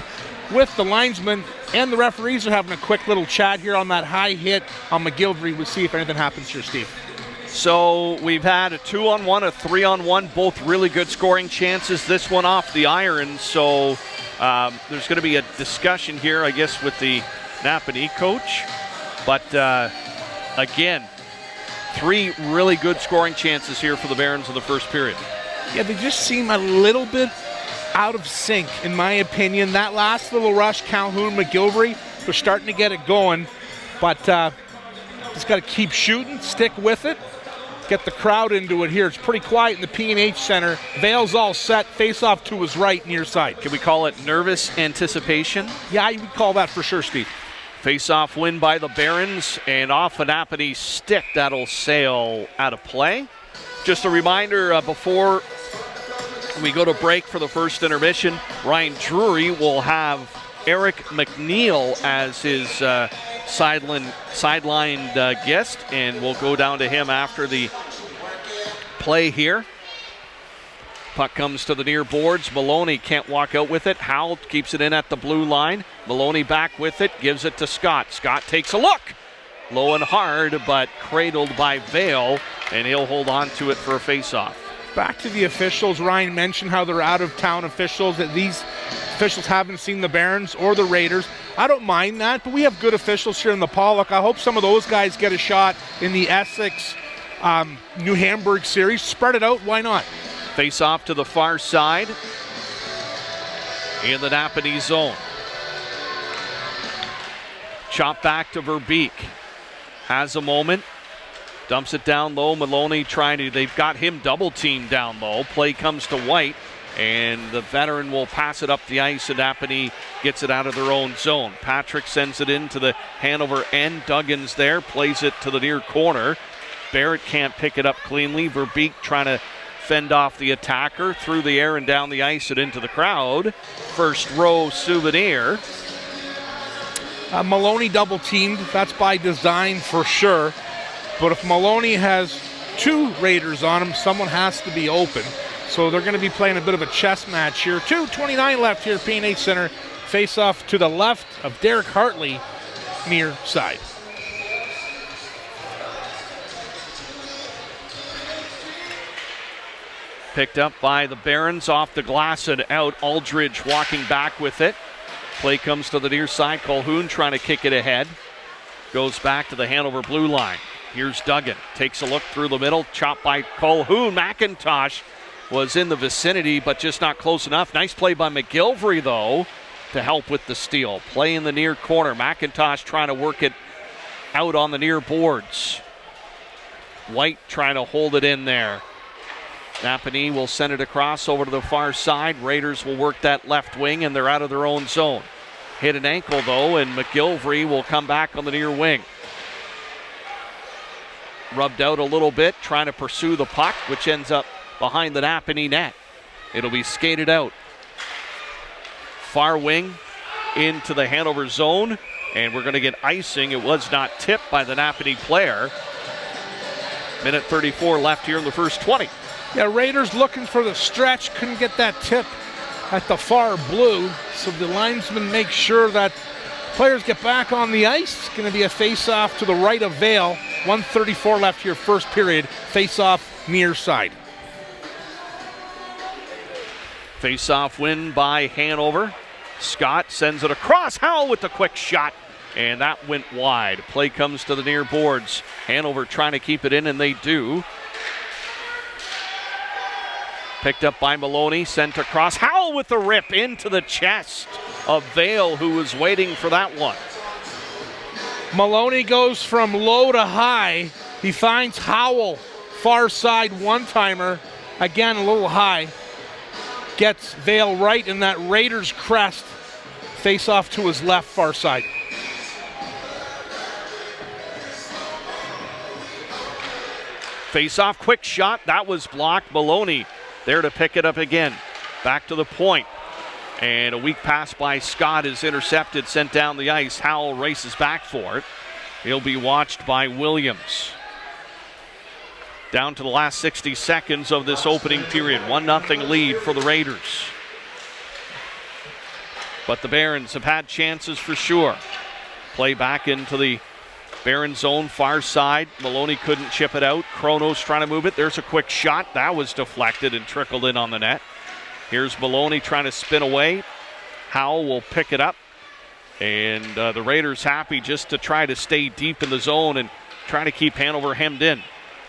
with the linesman. And the referees are having a quick little chat here on that high hit on McGilvery. We'll see if anything happens here, Steve. So we've had a 2-on-1, a 3-on-1, both really good scoring chances. This one off the iron. So there's going to be a discussion here, I guess, with the Napanee coach. But again, 3 really good scoring chances here for the Barons in the first period. Yeah, they just seem a little bit out of sync, in my opinion. That last little rush, Calhoun, McGilvery, they're starting to get it going. But just got to keep shooting, stick with it, get the crowd into it here. It's pretty quiet in the P&H Center. Vale's all set, face-off to his right, near side. Can we call it nervous anticipation? Yeah, you would call that for sure, Steve. Face-off win by the Barons, and off an Napanee stick, that'll sail out of play. Just a reminder before we go to break for the first intermission, Ryan Drury will have Eric McNeil as his sidelined guest, and we'll go down to him after the play here. Puck comes to the near boards. Maloney can't walk out with it. Howell keeps it in at the blue line. Maloney back with it, gives it to Scott. Scott takes a look Low and hard, but cradled by Vale, and he'll hold on to it for a face-off. Back to the officials. Ryan mentioned how they're out-of-town officials, that these officials haven't seen the Barons or the Raiders. I don't mind that, but we have good officials here in the Pollock. I hope some of those guys get a shot in the Essex New Hamburg series. Spread it out, why not? Face-off to the far side in the Napanee zone. Chop back to Verbeek. Has a moment. Dumps it down low. Maloney they've got him double teamed down low. Play comes to White, and the veteran will pass it up the ice, and Napanee gets it out of their own zone. Patrick sends it into the Hanover end. Duggan's there, plays it to the near corner. Barrett can't pick it up cleanly. Verbeek trying to fend off the attacker through the air and down the ice and into the crowd. First row souvenir. Maloney double teamed. That's by design for sure. But if Maloney has two Raiders on him, someone has to be open. So they're going to be playing a bit of a chess match here. 2:29 left here at P&H Center. Face off to the left of Derek Hartley, near side. Picked up by the Barons off the glass and out. Aldridge walking back with it. Play comes to the near side. Colhoun trying to kick it ahead. Goes back to the Hanover blue line. Here's Duggan. Takes a look through the middle. Chopped by Colhoun. McIntosh was in the vicinity, but just not close enough. Nice play by McGilvery, though, to help with the steal. Play in the near corner. McIntosh trying to work it out on the near boards. White trying to hold it in there. Napanee will send it across over to the far side. Raiders will work that left wing, and they're out of their own zone. Hit an ankle, though, and McGilvery will come back on the near wing. Rubbed out a little bit, trying to pursue the puck, which ends up behind the Napanee net. It'll be skated out. Far wing into the Hanover zone, and we're going to get icing. It was not tipped by the Napanee player. Minute 34 left here in the first 20. Yeah, Raiders looking for the stretch. Couldn't get that tip at the far blue. So the linesmen make sure that players get back on the ice. It's going to be a face-off to the right of Vale. 1:34 left here, first period. Face-off near side. Face-off win by Hanover. Scott sends it across. Howell with the quick shot, and that went wide. Play comes to the near boards. Hanover trying to keep it in, and they do. Picked up by Maloney, sent across. Howell with the rip into the chest of Vale, who was waiting for that one. Maloney goes from low to high. He finds Howell, far side one-timer. Again, a little high. Gets Vale right in that Raiders crest. Face off to his left, far side. Face off, quick shot. That was blocked. Maloney there to pick it up again. Back to the point. And a weak pass by Scott is intercepted, sent down the ice. Howell races back for it. He'll be watched by Williams. Down to the last 60 seconds of this opening period. 1-0 lead for the Raiders. But the Barons have had chances for sure. Play back into the Barons zone, far side. Maloney couldn't chip it out. Kronos trying to move it. There's a quick shot. That was deflected and trickled in on the net. Here's Maloney trying to spin away. Howell will pick it up. And the Raiders happy just to try to stay deep in the zone and try to keep Hanover hemmed in.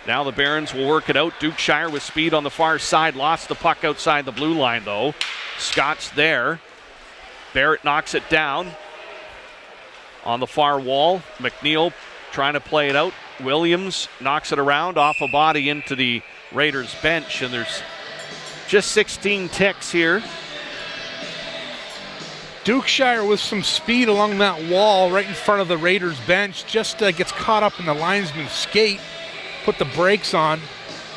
Now the Barons will work it out. Dukeshire with speed on the far side. Lost the puck outside the blue line, though. Scott's there. Barrett knocks it down on the far wall. McNeil trying to play it out. Williams knocks it around off a body into the Raiders bench, and there's just 16 ticks here. Dukeshire with some speed along that wall right in front of the Raiders bench. Just gets caught up in the linesman's skate. Put the brakes on.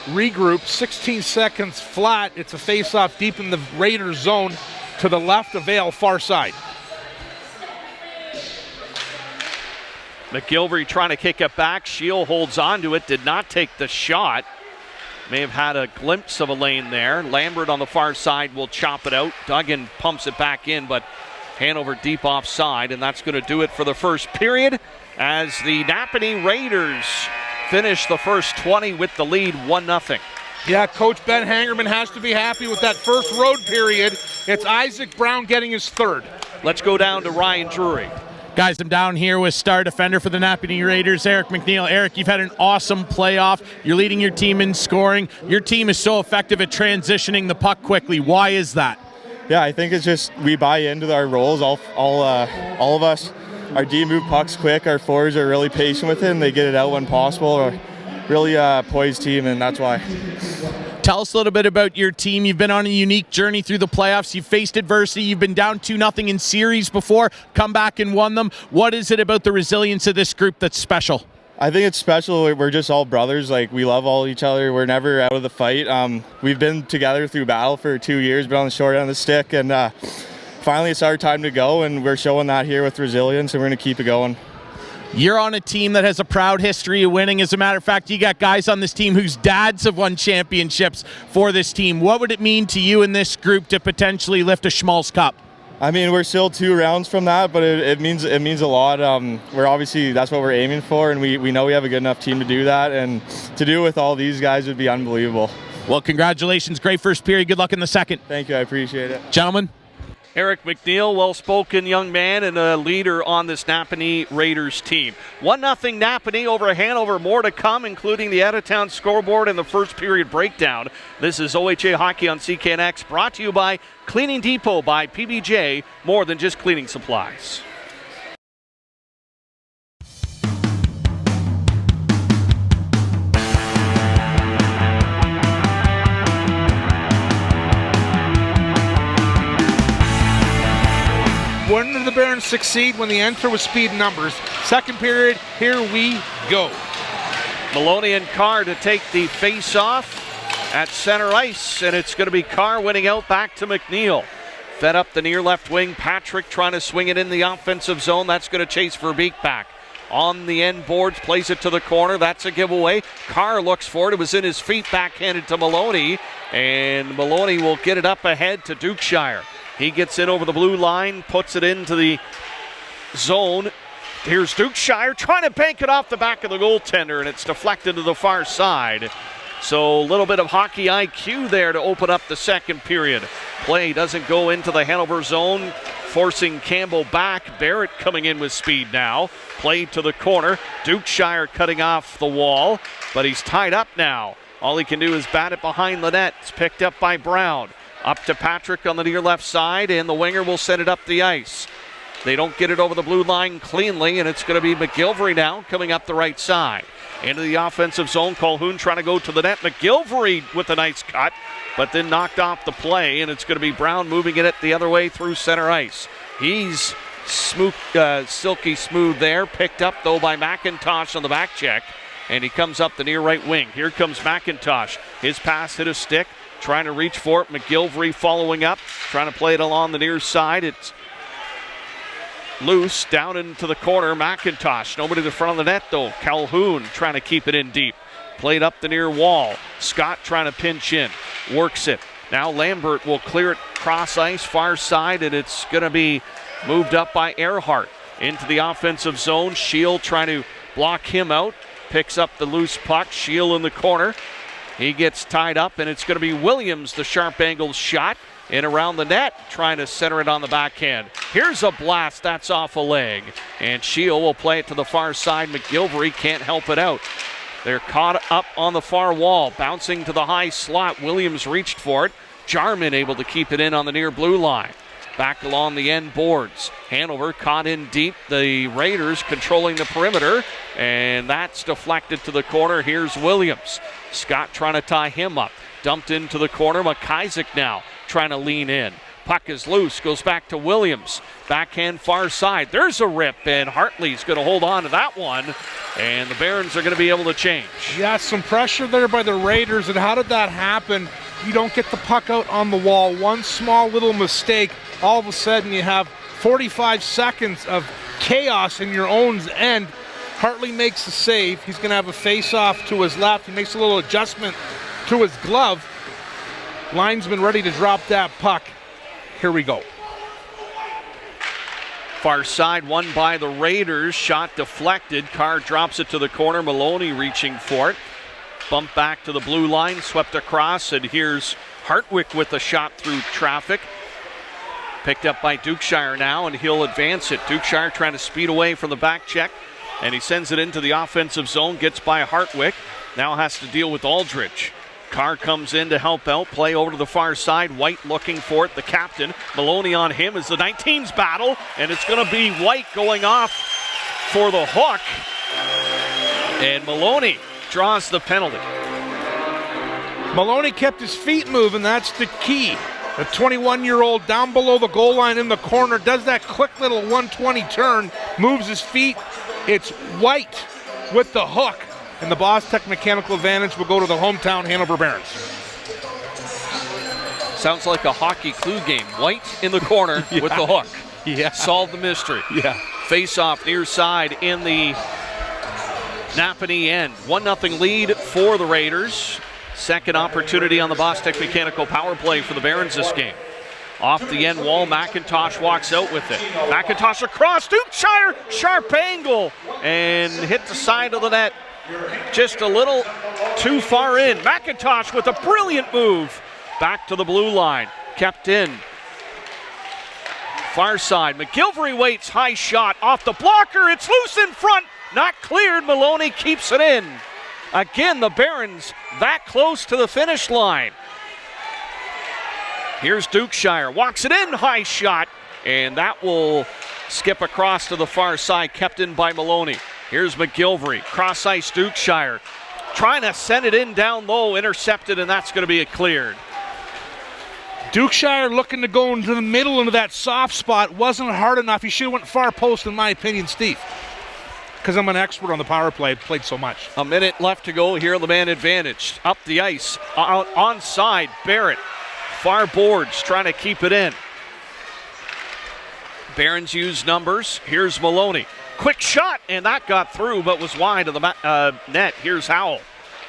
Regroup. 16 seconds flat. It's a face-off deep in the Raiders zone to the left of Vale, far side. McGilvery trying to kick it back. Shield holds on to it. Did not take the shot. May have had a glimpse of a lane there. Lambert on the far side will chop it out. Duggan pumps it back in, but Hanover deep offside, and that's going to do it for the first period as the Napanee Raiders finish the first 20 with the lead 1-0. Yeah, Coach Ben Hangerman has to be happy with that first road period. It's Isaac Brown getting his third. Let's go down to Ryan Drury. Guys, I'm down here with star defender for the Napanee Raiders, Eric McNeil. Eric, you've had an awesome playoff. You're leading your team in scoring. Your team is so effective at transitioning the puck quickly. Why is that? Yeah, I think it's just we buy into our roles. All of us. Our D move pucks quick. Our forwards are really patient with it, and they get it out when possible. We're really poised team, and that's why. Tell us a little bit about your team. You've been on a unique journey through the playoffs. You've faced adversity. You've been down 2-0 in series before, come back and won them. What is it about the resilience of this group that's special? I think it's special. We're just all brothers. Like, we love all each other. We're never out of the fight. We've been together through battle for 2 years, been on the short end of the stick, and finally it's our time to go, and we're showing that here with resilience, and we're going to keep it going. You're on a team that has a proud history of winning. As a matter of fact, you got guys on this team whose dads have won championships for this team. What would it mean to you and this group to potentially lift a Schmaltz Cup? I mean, we're still 2 rounds from that, but it means a lot. We're obviously, that's what we're aiming for, and we know we have a good enough team to do that, and to do it with all these guys would be unbelievable. Well, congratulations. Great first period. Good luck in the second. Thank you. I appreciate it. Gentlemen. Eric McNeil, well-spoken young man and a leader on this Napanee Raiders team. 1-0 Napanee over Hanover. More to come, including the out-of-town scoreboard and the first period breakdown. This is OHA Hockey on CKNX, brought to you by Cleaning Depot by PBJ, more than just cleaning supplies. When did the Barons succeed? When they enter with speed and numbers. Second period, here we go. Maloney and Carr to take the face-off at center ice, and it's going to be Carr winning out back to McNeil. Fed up the near left wing. Patrick trying to swing it in the offensive zone. That's going to chase Verbeek back. On the end boards, plays it to the corner. That's a giveaway. Carr looks for it. It was in his feet, backhanded to Maloney, and Maloney will get it up ahead to Dukeshire. He gets in over the blue line, puts it into the zone. Here's Dukeshire trying to bank it off the back of the goaltender, and it's deflected to the far side. So a little bit of hockey IQ there to open up the second period. Play doesn't go into the Hanover zone, forcing Campbell back. Barrett coming in with speed now. Play to the corner. Dukeshire cutting off the wall, but he's tied up now. All he can do is bat it behind the net. It's picked up by Brown. Up to Patrick on the near left side, and the winger will send it up the ice. They don't get it over the blue line cleanly, and it's going to be McGilvery now coming up the right side. Into the offensive zone, Colhoun trying to go to the net. McGilvery with a nice cut, but then knocked off the play, and it's going to be Brown moving it the other way through center ice. He's smooth, silky smooth there, picked up though by McIntosh on the back check, and he comes up the near right wing. Here comes McIntosh. His pass hit a stick. Trying to reach for it. McGilvery following up. Trying to play it along the near side. It's loose down into the corner. McIntosh. Nobody to the front of the net though. Calhoun trying to keep it in deep. Played up the near wall. Scott trying to pinch in. Works it. Now Lambert will clear it cross ice far side, and it's going to be moved up by Earhart into the offensive zone. Shield trying to block him out. Picks up the loose puck. Shield in the corner. He gets tied up, and it's going to be Williams, the sharp angle shot, in around the net, trying to center it on the backhand. Here's a blast. That's off a leg. And Shield will play it to the far side. McGilvery can't help it out. They're caught up on the far wall, bouncing to the high slot. Williams reached for it. Jarman able to keep it in on the near blue line. Back along the end boards. Hanover caught in deep. The Raiders controlling the perimeter, and that's deflected to the corner. Here's Williams. Scott trying to tie him up. Dumped into the corner. McIsaac now trying to lean in. Puck is loose. Goes back to Williams. Backhand far side. There's a rip, and Hartley's going to hold on to that one, and the Barons are going to be able to change. Yeah, some pressure there by the Raiders, and how did that happen? You don't get the puck out on the wall. One small little mistake, all of a sudden you have 45 seconds of chaos in your own end. Hartley makes the save. He's going to have a face-off to his left. He makes a little adjustment to his glove. Linesman ready to drop that puck. Here we go. Far side, won by the Raiders. Shot deflected. Carr drops it to the corner. Maloney reaching for it. Bump back to the blue line, swept across, and here's Hartwick with a shot through traffic. Picked up by Dukeshire now, and he'll advance it. Dukeshire trying to speed away from the back check, and he sends it into the offensive zone, gets by Hartwick. Now has to deal with Aldridge. Carr comes in to help out, play over to the far side. White looking for it, the captain. Maloney on him as the 19s battle, and it's going to be White going off for the hook. And Maloney draws the penalty. Maloney kept his feet moving, that's the key. The 21-year-old down below the goal line in the corner does that quick little 120 turn, moves his feet. It's White with the hook, and the Boss Tech mechanical advantage will go to the hometown Hanover Barons. Sounds like a hockey clue game. White in the corner with the hook. Yeah. Solve the mystery. Yeah. Face-off near side in the Napanee end. 1-0 lead for the Raiders. Second opportunity on the Boss Tech mechanical power play for the Barons this game. Off the end wall, McIntosh walks out with it. McIntosh across, Dukeshire, sharp angle, and hit the side of the net. Just a little too far in. McIntosh with a brilliant move. Back to the blue line, kept in. Far side, McGilvery waits, high shot off the blocker. It's loose in front, not cleared. Maloney keeps it in. Again, the Barons that close to the finish line. Here's Dukeshire, walks it in, high shot, and that will skip across to the far side, kept in by Maloney. Here's McGilvery, cross ice Dukeshire, trying to send it in down low, intercepted, and that's going to be cleared. Dukeshire looking to go into the middle into that soft spot. Wasn't hard enough. He should have went far post, in my opinion, Steve. Because I'm an expert on the power play. I've played so much. A minute left to go here. The man advantage. Up the ice. Out onside. Barrett. Far boards trying to keep it in. Barons use numbers. Here's Maloney. Quick shot, and that got through, but was wide of the net. Here's Howell.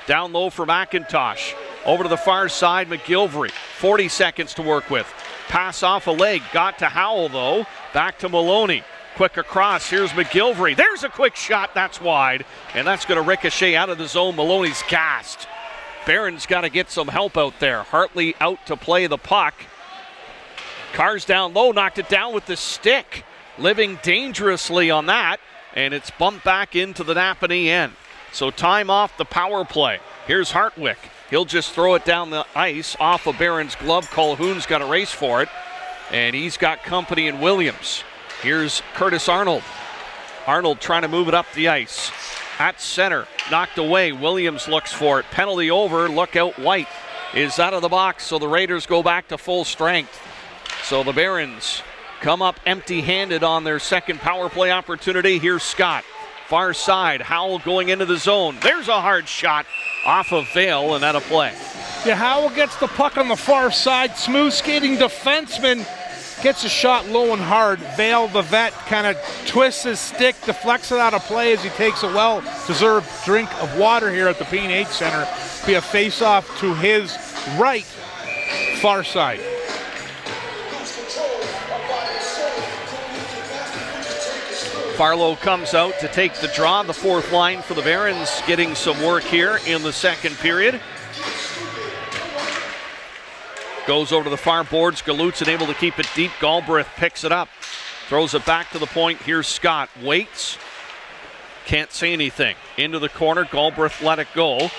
Down low for McIntosh. Over to the far side, McGilvery. 40 seconds to work with. Pass off a leg. Got to Howell, though. Back to Maloney. Quick across. Here's McGilvery. There's a quick shot. That's wide. And that's going to ricochet out of the zone. Maloney's gassed. Barron's got to get some help out there. Hartley out to play the puck. Carr's down low. Knocked it down with the stick. Living dangerously on that. And it's bumped back into the Napanee end. So time off the power play. Here's Hartwick. He'll just throw it down the ice off of Barron's glove. Colquhoun's got a race for it. And he's got company in Williams. Here's Curtis Arnold. Arnold trying to move it up the ice. At center, knocked away. Williams looks for it. Penalty over. Look out, White is out of the box, so the Raiders go back to full strength. So the Barons come up empty-handed on their second power play opportunity. Here's Scott. Far side, Howell going into the zone. There's a hard shot off of Vale and out of play. Yeah, Howell gets the puck on the far side. Smooth skating defenseman. Gets a shot low and hard. Vale, the vet, kind of twists his stick, deflects it out of play as he takes a well-deserved drink of water here at the PJHL Center. Be a face-off to his right, far side. Farlow comes out to take the draw. The fourth line for the Barons getting some work here in the second period. Goes over to the far boards. Galutz able to keep it deep. Galbraith picks it up. Throws it back to the point. Here's Scott. Waits. Can't say anything. Into the corner. Galbraith let it go.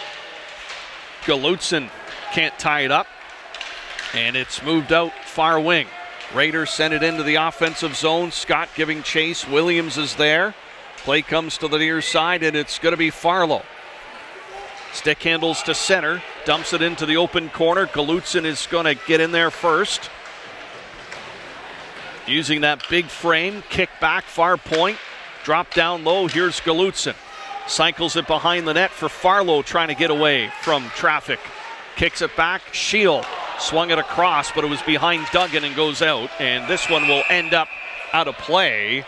Galutzin can't tie it up. And it's moved out far wing. Raiders send it into the offensive zone. Scott giving chase. Williams is there. Play comes to the near side, and it's going to be Farlow. Stick handles to center, dumps it into the open corner. Galutzin is going to get in there first. Using that big frame, kick back, far point, drop down low. Here's Galutzin. Cycles it behind the net for Farlow, trying to get away from traffic. Kicks it back, Shield swung it across, but it was behind Duggan and goes out. And this one will end up out of play.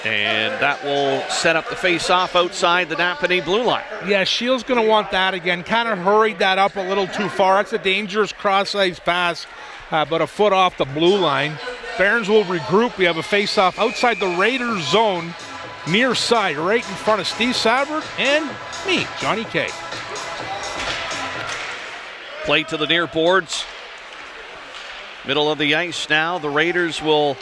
And that will set up the face-off outside the Napanee blue line. Yeah, Shield's going to want that again. Kind of hurried that up a little too far. That's a dangerous cross-ice pass, but a foot off the blue line. Barons will regroup. We have a face-off outside the Raiders zone, near side, right in front of Steve Sabbert and me, Johnny K. Play to the near boards. Middle of the ice now. The Raiders will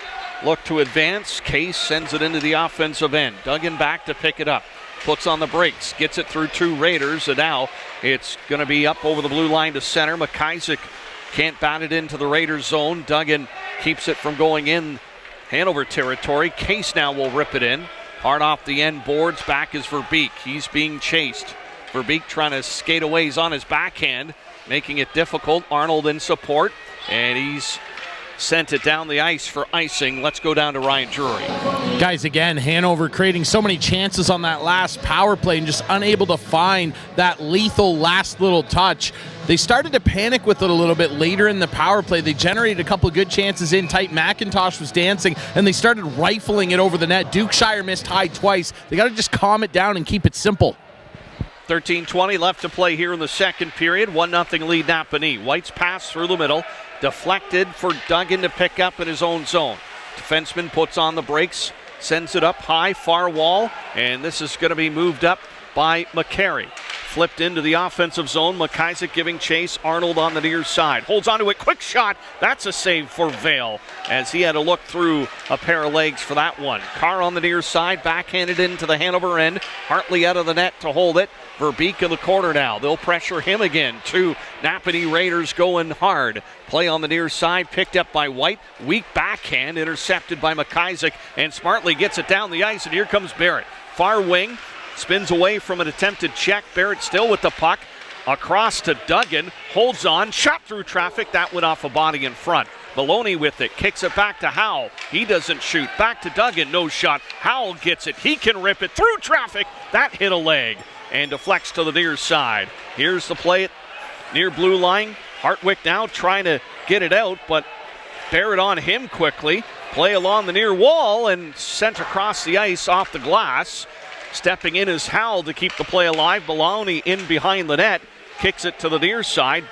look to advance. Case sends it into the offensive end. Duggan back to pick it up. Puts on the brakes. Gets it through 2 Raiders. And now it's going to be up over the blue line to center. McIsaac can't bat it into the Raiders zone. Duggan keeps it from going in Hanover territory. Case now will rip it in. Hard off the end boards. Back is Verbeek. He's being chased. Verbeek trying to skate away. He's on his backhand, making it difficult. Arnold in support. And he's sent it down the ice for icing. Let's go down to Ryan Drury. Guys, again, Hanover creating so many chances on that last power play and just unable to find that lethal last little touch. They started to panic with it a little bit later in the power play. They generated a couple of good chances in tight. McIntosh was dancing, and they started rifling it over the net. Dukeshire missed high twice. They got to just calm it down and keep it simple. 13:20 left to play here in the second period. 1-0 lead Napanee. White's pass through the middle. Deflected for Duggan to pick up in his own zone. Defenseman puts on the brakes. Sends it up high, far wall. And this is going to be moved up by McCary. Flipped into the offensive zone. McIsaac giving chase. Arnold on the near side. Holds onto it. Quick shot. That's a save for Vale, as he had to look through a pair of legs for that one. Carr on the near side. Backhanded into the Hanover end. Hartley out of the net to hold it. Verbeek in the corner now. They'll pressure him again. 2 Napanee Raiders going hard. Play on the near side. Picked up by White. Weak backhand. Intercepted by McIsaac. And smartly gets it down the ice. And here comes Barrett. Far wing. Spins away from an attempted check. Barrett still with the puck. Across to Duggan. Holds on. Shot through traffic. That went off a body in front. Maloney with it. Kicks it back to Howell. He doesn't shoot. Back to Duggan. No shot. Howell gets it. He can rip it through traffic. That hit a leg. And deflects to the near side. Here's the play at near blue line. Hartwick now trying to get it out, but Barrett on him quickly. Play along the near wall and sent across the ice off the glass. Stepping in is Howell to keep the play alive. Maloney in behind the net. Kicks it to the near side.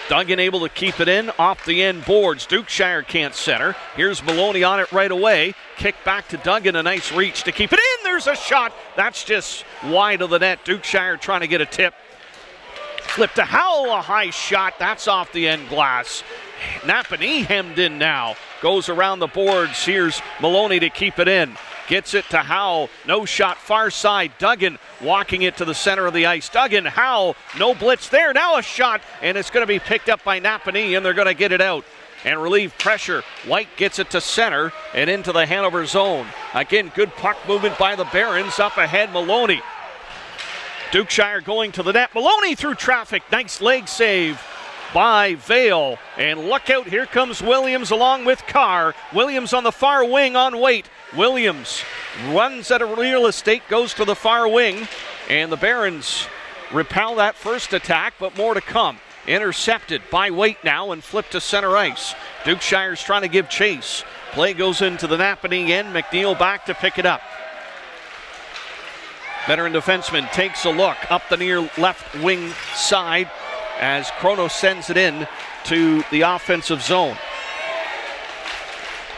Duggan able to keep it in off the end boards. Dukeshire can't center. Here's Maloney on it right away. Kick back to Duggan. A nice reach to keep it in. There's a shot. That's just wide of the net. Dukeshire trying to get a tip. Flip to Howell. A high shot. That's off the end glass. Napanee hemmed in now. Goes around the boards. Here's Maloney to keep it in. Gets it to Howell. No shot. Far side. Duggan walking it to the center of the ice. Duggan, Howell. No blitz there. Now a shot. And it's going to be picked up by Napanee, and they're going to get it out and relieve pressure. White gets it to center and into the Hanover zone. Again, good puck movement by the Barons. Up ahead, Maloney. Dukeshire going to the net. Maloney through traffic. Nice leg save by Vale. And look out, here comes Williams along with Carr. Williams on the far wing on Waite. Williams runs out of real estate, goes to the far wing, and the Barons repel that first attack, but more to come. Intercepted by Waite now and flipped to center ice. Dukeshire's trying to give chase. Play goes into the Napanee end. McNeil back to pick it up. Veteran defenseman takes a look up the near left wing side as Kronos sends it in to the offensive zone.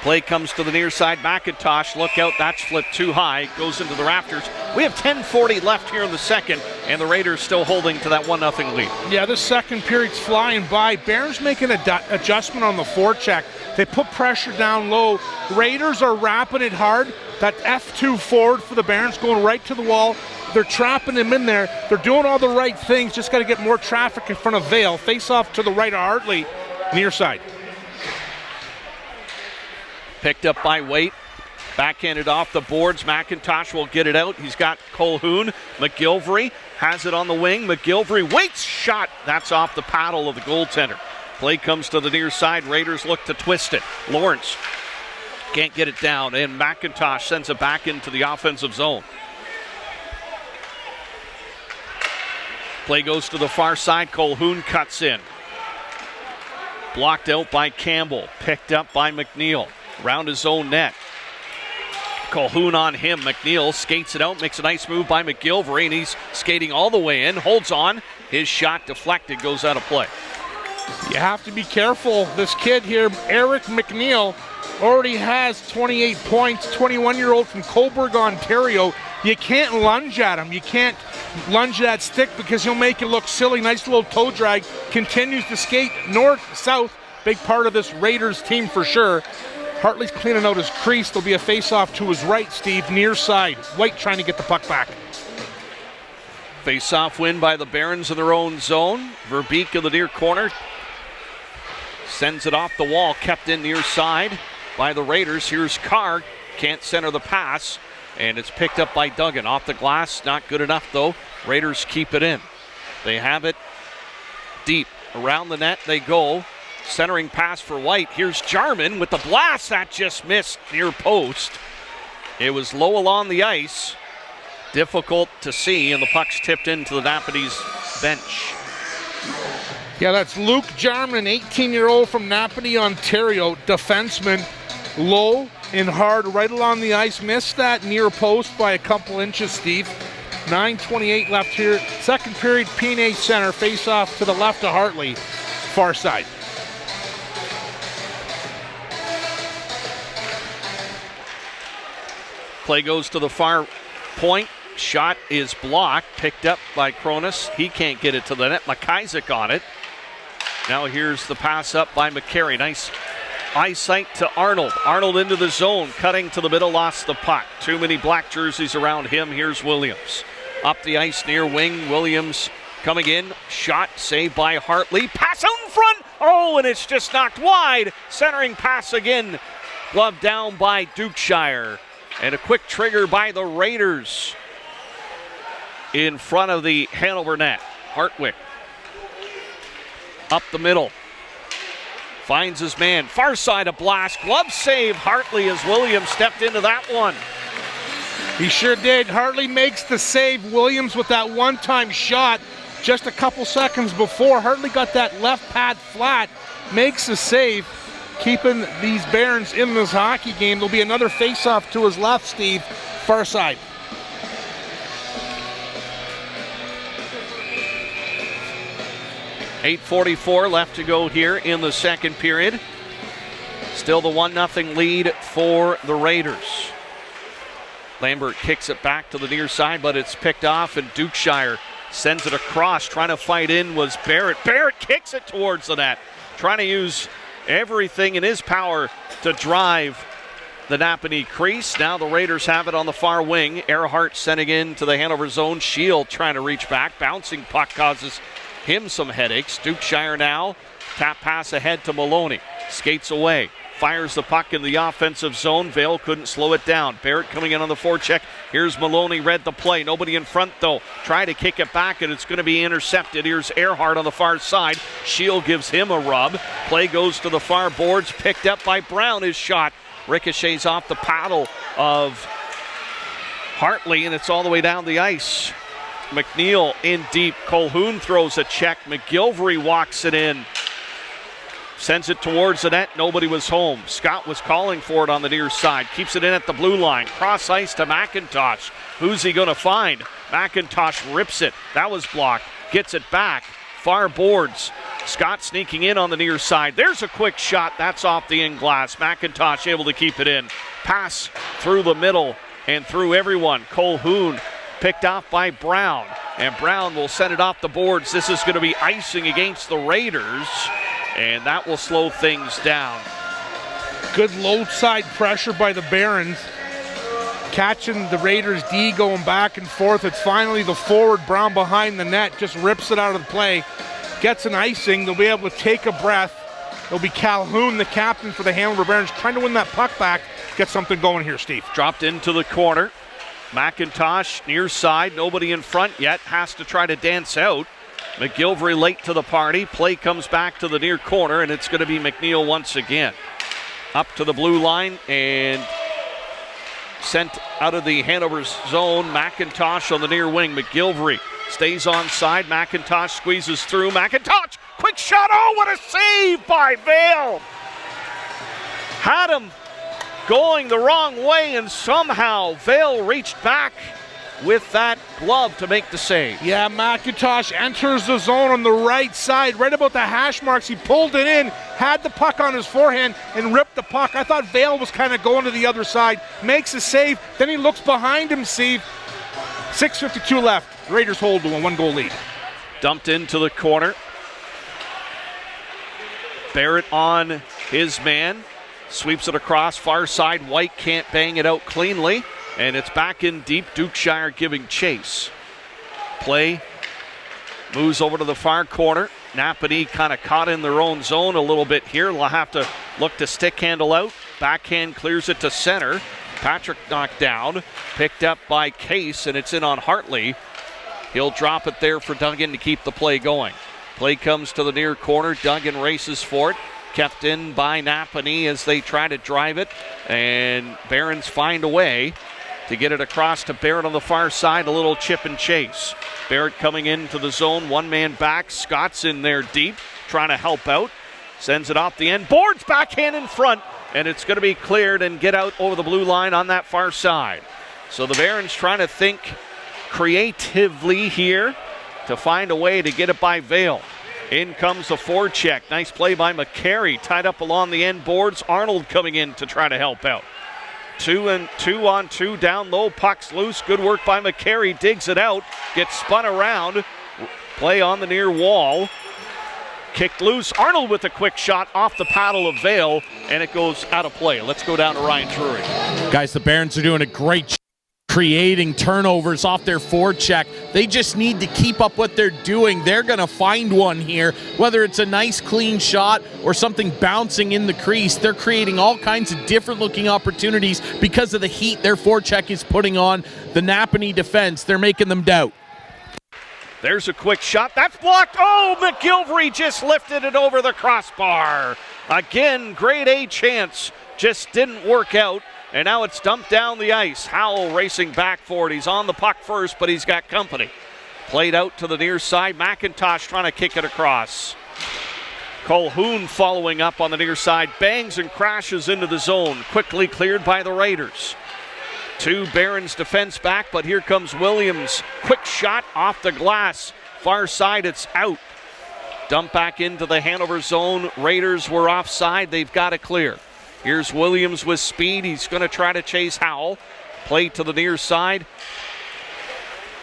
Play comes to the near side. McIntosh, look out, that's flipped too high. Goes into the rafters. We have 10:40 left here in the second, and the Raiders still holding to that 1-0 lead. Yeah, this second period's flying by. Barons making an adjustment on the forecheck. They put pressure down low. Raiders are wrapping it hard. That F2 forward for the Barons going right to the wall. They're trapping him in there. They're doing all the right things. Just got to get more traffic in front of Vale. Face off to the right of Hartley, near side. Picked up by Waite. Backhanded off the boards. McIntosh will get it out. He's got Colhoun. McGilvery has it on the wing. McGilvery Waite's shot. That's off the paddle of the goaltender. Play comes to the near side. Raiders look to twist it. Lawrence can't get it down, and McIntosh sends it back into the offensive zone. Play goes to the far side. Colhoun cuts in. Blocked out by Campbell. Picked up by McNeil. Round his own net. Colhoun on him. McNeil skates it out, makes a nice move by McGilvery, and he's skating all the way in. Holds on. His shot deflected, goes out of play. You have to be careful. This kid here, Eric McNeil, already has 28 points, 21-year-old from Coburg, Ontario. You can't lunge at him. You can't lunge that stick because he'll make you look silly. Nice little toe drag. Continues to skate north, south. Big part of this Raiders team for sure. Hartley's cleaning out his crease. There'll be a face-off to his right, Steve, near side. White trying to get the puck back. Face-off win by the Barons in their own zone. Verbeek in the near corner. Sends it off the wall, kept in near side by the Raiders. Here's Carr. Can't center the pass. And it's picked up by Duggan. Off the glass, not good enough though. Raiders keep it in. They have it deep. Around the net they go. Centering pass for White. Here's Jarman with the blast. That just missed near post. It was low along the ice. Difficult to see, and the puck's tipped into the Napanee's bench. Yeah, that's Luke Jarman, 18-year-old from Napanee, Ontario. Defenseman, low and hard right along the ice. Missed that near post by a couple inches, Steve. 9:28 left here. Second period, P&A center. Face off to the left of Hartley. Far side. Play goes to the far point. Shot is blocked. Picked up by Cronus. He can't get it to the net. McIsaac on it. Now here's the pass up by McCary. Nice eyesight to Arnold. Arnold into the zone. Cutting to the middle. Lost the puck. Too many black jerseys around him. Here's Williams. Up the ice near wing. Williams coming in. Shot saved by Hartley. Pass out in front. Oh, and it's just knocked wide. Centering pass again. Glove down by Dukeshire. And a quick trigger by the Raiders in front of the Hanover net. Hartwick up the middle. Finds his man. Far side, a blast. Glove save. Hartley as Williams stepped into that one. He sure did. Hartley makes the save. Williams with that one-time shot just a couple seconds before. Hartley got that left pad flat. Makes the save. Keeping these Barons in this hockey game. There'll be another face-off to his left, Steve. Far side. .8:44 left to go here in the second period. Still the 1-0 lead for the Raiders. Lambert kicks it back to the near side, but it's picked off, and Dukeshire sends it across. Trying to fight in was Barrett. Barrett kicks it towards the net. Trying to use everything in his power to drive the Napanee crease. Now the Raiders have it on the far wing. Earhart sending in to the Hanover zone. Shield trying to reach back. Bouncing puck causes him some headaches. Dukeshire now. Tap pass ahead to Maloney. Skates away. Fires the puck in the offensive zone. Vale couldn't slow it down. Barrett coming in on the forecheck. Here's Maloney, read the play. Nobody in front though. Try to kick it back and it's going to be intercepted. Here's Earhart on the far side. Shield gives him a rub. Play goes to the far boards. Picked up by Brown. His shot ricochets off the paddle of Hartley and it's all the way down the ice. McNeil in deep. Colhoun throws a check. McGilvery walks it in. Sends it towards the net. Nobody was home. Scott was calling for it on the near side. Keeps it in at the blue line. Cross ice to McIntosh. Who's he going to find? McIntosh rips it. That was blocked. Gets it back. Far boards. Scott sneaking in on the near side. There's a quick shot. That's off the in glass. McIntosh able to keep it in. Pass through the middle and through everyone. Colhoun picked off by Brown. And Brown will send it off the boards. This is going to be icing against the Raiders. And that will slow things down. Good low side pressure by the Barons. Catching the Raiders D going back and forth. It's finally the forward, Brown behind the net. Just rips it out of the play. Gets an icing. They'll be able to take a breath. It'll be Calhoun, the captain for the Hanover Barons, trying to win that puck back. Get something going here, Steve. Dropped into the corner. McIntosh near side. Nobody in front yet. Has to try to dance out. McGilvery late to the party. Play comes back to the near corner, and it's going to be McNeil once again. Up to the blue line and sent out of the Hanover zone. McIntosh on the near wing. McGilvery stays on side. McIntosh squeezes through. McIntosh, quick shot. Oh, what a save by Vale. Had him going the wrong way, and somehow Vale reached back with that glove to make the save. Yeah, McIntosh enters the zone on the right side, right about the hash marks. He pulled it in, had the puck on his forehand, and ripped the puck. I thought Vale was kind of going to the other side. Makes a save, then he looks behind him, Steve. 6:52 left. Raiders hold to a 1-goal lead. Dumped into the corner. Barrett on his man. Sweeps it across, far side. White can't bang it out cleanly. And it's back in deep. Dukeshire giving chase. Play moves over to the far corner. Napanee kind of caught in their own zone a little bit here. They'll have to look to stick handle out. Backhand clears it to center. Patrick knocked down. Picked up by Case, and it's in on Hartley. He'll drop it there for Duggan to keep the play going. Play comes to the near corner. Duggan races for it. Kept in by Napanee as they try to drive it. And Barons find a way to get it across to Barrett on the far side. A little chip and chase. Barrett coming into the zone. One man back. Scott's in there deep, trying to help out. Sends it off the end. Boards backhand in front. And it's going to be cleared and get out over the blue line on that far side. So the Barons trying to think creatively here to find a way to get it by Vale. In comes the forecheck. Nice play by McCary. Tied up along the end boards. Arnold coming in to try to help out. 2-on-2 down low. Puck's loose. Good work by McCary. Digs it out. Gets spun around. Play on the near wall. Kicked loose. Arnold with a quick shot off the paddle of Vale, and it goes out of play. Let's go down to Ryan Drury. Guys, the Barons are doing a great job creating turnovers off their forecheck. They just need to keep up what they're doing. They're going to find one here, whether it's a nice clean shot or something bouncing in the crease. They're creating all kinds of different looking opportunities because of the heat their forecheck is putting on the Napanee defense. They're making them doubt. There's a quick shot. That's blocked. Oh, McGilvery just lifted it over the crossbar. Again, grade A chance. Just didn't work out. And now it's dumped down the ice. Howell racing back for it. He's on the puck first, but he's got company. Played out to the near side. McIntosh trying to kick it across. Colhoun following up on the near side. Bangs and crashes into the zone. Quickly cleared by the Raiders. 2 Barons defense back, but here comes Williams. Quick shot off the glass. Far side, it's out. Dump back into the Hanover zone. Raiders were offside. They've got to clear. Here's Williams with speed. He's going to try to chase Howell. Play to the near side.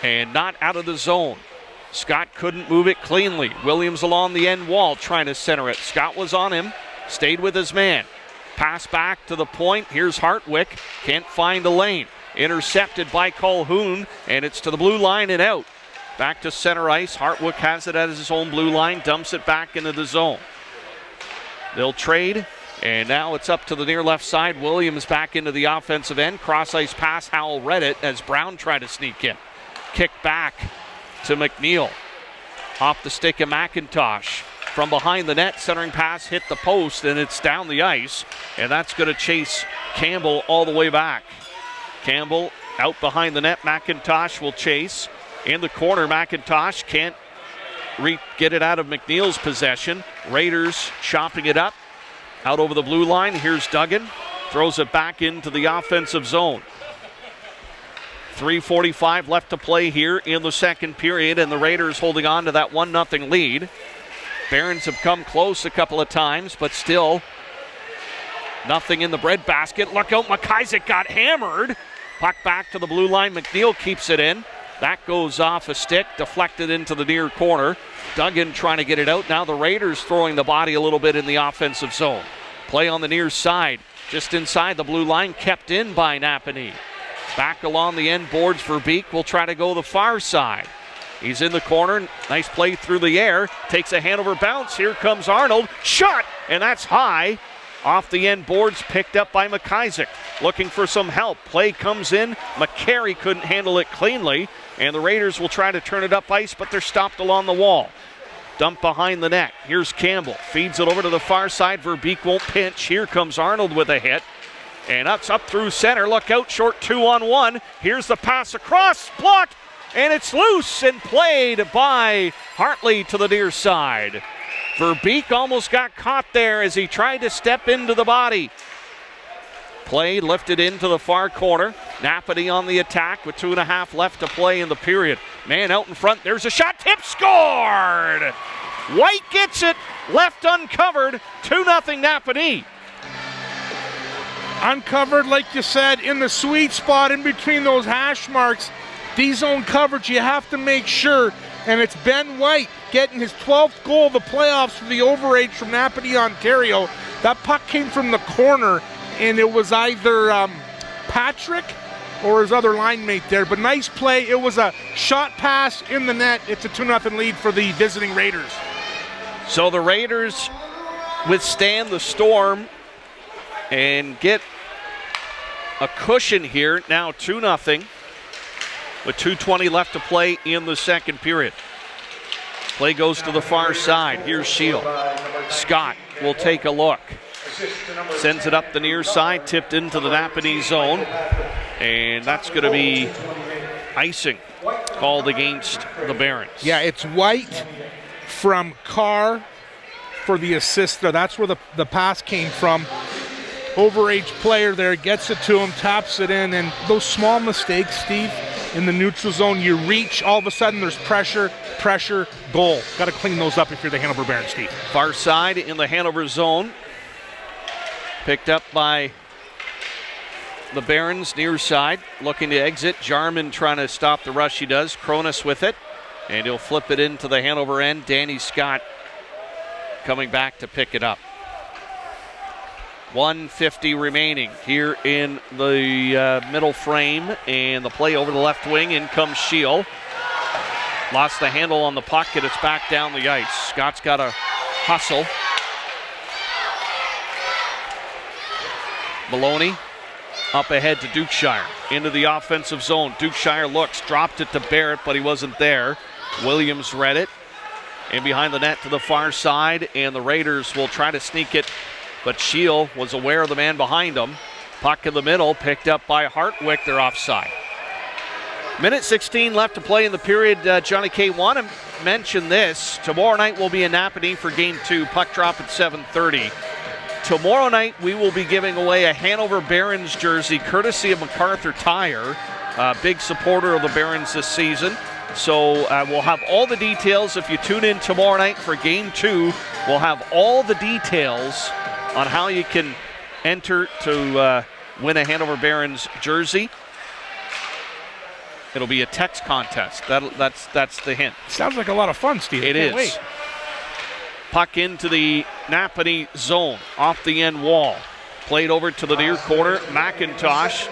And not out of the zone. Scott couldn't move it cleanly. Williams along the end wall trying to center it. Scott was on him. Stayed with his man. Pass back to the point. Here's Hartwick. Can't find a lane. Intercepted by Colhoun, and it's to the blue line and out. Back to center ice. Hartwick has it at his own blue line. Dumps it back into the zone. They'll trade, and now it's up to the near left side. Williams back into the offensive end. Cross ice pass. Howell read it as Brown tried to sneak in. Kick back to McNeil. Off the stick of McIntosh. From behind the net, centering pass hit the post, and it's down the ice, and that's going to chase Campbell all the way back. Campbell out behind the net. McIntosh will chase. In the corner, McIntosh can't get it out of McNeil's possession. Raiders chopping it up. Out over the blue line. Here's Duggan. Throws it back into the offensive zone. 3:45 left to play here in the second period, and the Raiders holding on to that 1-0 lead. Barons have come close a couple of times, but still nothing in the breadbasket. Look out, McIsaac got hammered. Puck back to the blue line. McNeil keeps it in. That goes off a stick, deflected into the near corner. Duggan trying to get it out. Now the Raiders throwing the body a little bit in the offensive zone. Play on the near side, just inside the blue line, kept in by Napanee. Back along the end boards for Beek. Will try to go the far side. He's in the corner. Nice play through the air. Takes a Hanover bounce. Here comes Arnold. Shot! And that's high. Off the end boards, picked up by McIsaac. Looking for some help. Play comes in. McCary couldn't handle it cleanly. And the Raiders will try to turn it up ice, but they're stopped along the wall. Dump behind the net. Here's Campbell. Feeds it over to the far side. Verbeek won't pinch. Here comes Arnold with a hit. And that's up through center. Look out, short 2-on-1. Here's the pass across. Blocked. And it's loose and played by Hartley to the near side. Verbeek almost got caught there as he tried to step into the body. Play lifted into the far corner. Napanee on the attack with 2.5 left to play in the period. Man out in front, there's a shot, tip, scored! White gets it, left uncovered, 2-0 Napanee. Uncovered, like you said, in the sweet spot in between those hash marks. D-zone coverage, you have to make sure, and it's Ben White getting his 12th goal of the playoffs for the Overage from Napanee, Ontario. That puck came from the corner, and it was either Patrick or his other line mate there, but nice play. It was a shot pass in the net. It's a 2-0 lead for the visiting Raiders. So the Raiders withstand the storm and get a cushion here. Now 2-0 with 2:20 left to play in the second period. Play goes to the far side. Here's Shield. Scott will take a look. Sends it up the near side, tipped into the Napanee zone. And that's going to be icing called against the Barons. Yeah, it's White from Carr for the assist there. That's where the pass came from. Overage player there, gets it to him, taps it in, and those small mistakes, Steve, in the neutral zone, you reach, all of a sudden there's pressure, goal. Got to clean those up if you're the Hanover Barons, Steve. Far side in the Hanover zone. Picked up by the Barons, near side, looking to exit. Jarman trying to stop the rush, he does. Cronus with it, and he'll flip it into the Hanover end. Danny Scott coming back to pick it up. 1:50 remaining here in the middle frame, and the play over the left wing. In comes Shield. Lost the handle on the puck, and it's back down the ice. Scott's got a hustle. Maloney up ahead to Dukeshire. Into the offensive zone. Dukeshire looks, dropped it to Barrett, but he wasn't there. Williams read it. And behind the net to the far side, and the Raiders will try to sneak it, but Shield was aware of the man behind him. Puck in the middle, picked up by Hartwick. They're offside. Minute 16 left to play in the period. Johnny K. want to mention this. Tomorrow night we'll be in Napanee for Game 2. Puck drop at 7:30. Tomorrow night we will be giving away a Hanover Barons jersey courtesy of MacArthur Tire, big supporter of the Barons this season. So we'll have all the details. If you tune in tomorrow night for Game 2, we'll have all the details on how you can enter to win a Hanover Barons jersey. It'll be a text contest. That's the hint. Sounds like a lot of fun, Steve. It is. Wait. Puck into the Napanee zone, off the end wall. Played over to the near corner. McIntosh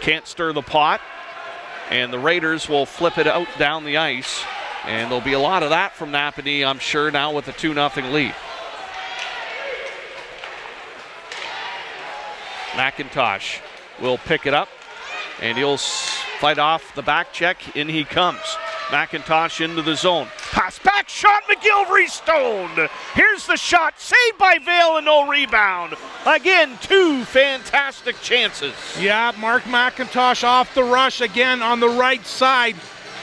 can't stir the pot. And the Raiders will flip it out down the ice. And there'll be a lot of that from Napanee, I'm sure, now with a 2-0 lead. McIntosh will pick it up, and he'll fight off the back check. In he comes. McIntosh into the zone. Pass back, shot, McGilvery stoned. Here's the shot, saved by Vale and no rebound. Again, two fantastic chances. Yeah, Mark McIntosh off the rush again on the right side.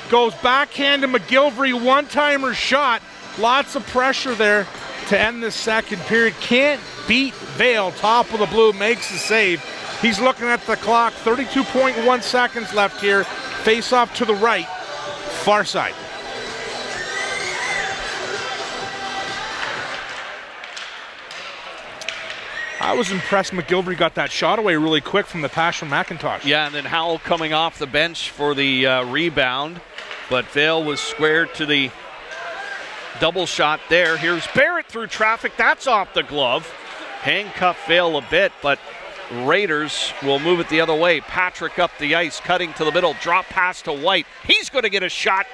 Goes backhand to McGilvery, one-timer shot. Lots of pressure there to end this second period. Can't beat Vale, top of the blue, makes the save. He's looking at the clock, 32.1 seconds left here. Face off to the right, far side. I was impressed McGilvery got that shot away really quick from the pass from McIntosh. Yeah, and then Howell coming off the bench for the rebound. But Vale was squared to the double shot there. Here's Barrett through traffic. That's off the glove. Handcuff Vale a bit, but Raiders will move it the other way. Patrick up the ice, cutting to the middle. Drop pass to White. He's going to get a shot,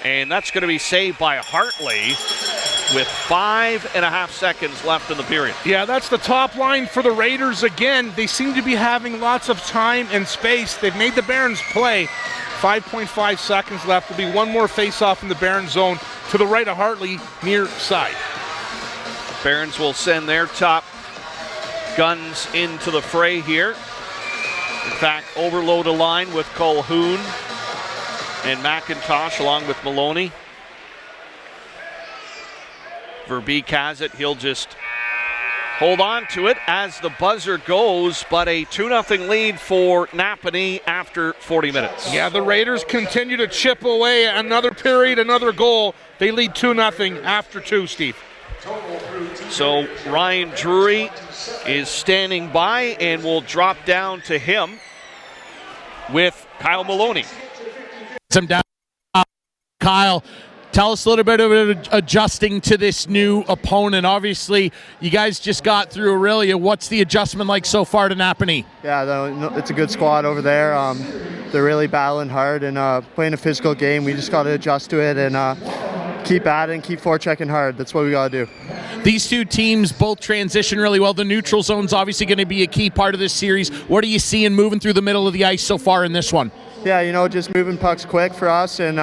and that's going to be saved by Hartley with 5.5 seconds left in the period. Yeah, that's the top line for the Raiders again. They seem to be having lots of time and space. They've made the Barons play. 5.5 seconds left. There'll be one more face-off in the Barons zone to the right of Hartley, near side. Barons will send their top guns into the fray here. In fact, overload a line with Colhoun and McIntosh along with Maloney. Verbeek has it. He'll just hold on to it as the buzzer goes, but a 2-0 lead for Napanee after 40 minutes. Yeah, the Raiders continue to chip away. Another period, another goal. They lead 2-0 after 2, Steve. So Ryan Drury is standing by, and we'll drop down to him with Kyle Maloney. Some down. Kyle, tell us a little bit about adjusting to this new opponent. Obviously, you guys just got through Aurelia. What's the adjustment like so far to Napanee? Yeah, it's a good squad over there. They're really battling hard and playing a physical game. We just got to adjust to it and keep at it and keep forechecking hard. That's what we got to do. These two teams both transition really well. The neutral zone's obviously going to be a key part of this series. What are you seeing moving through the middle of the ice so far in this one? Yeah, just moving pucks quick for us, and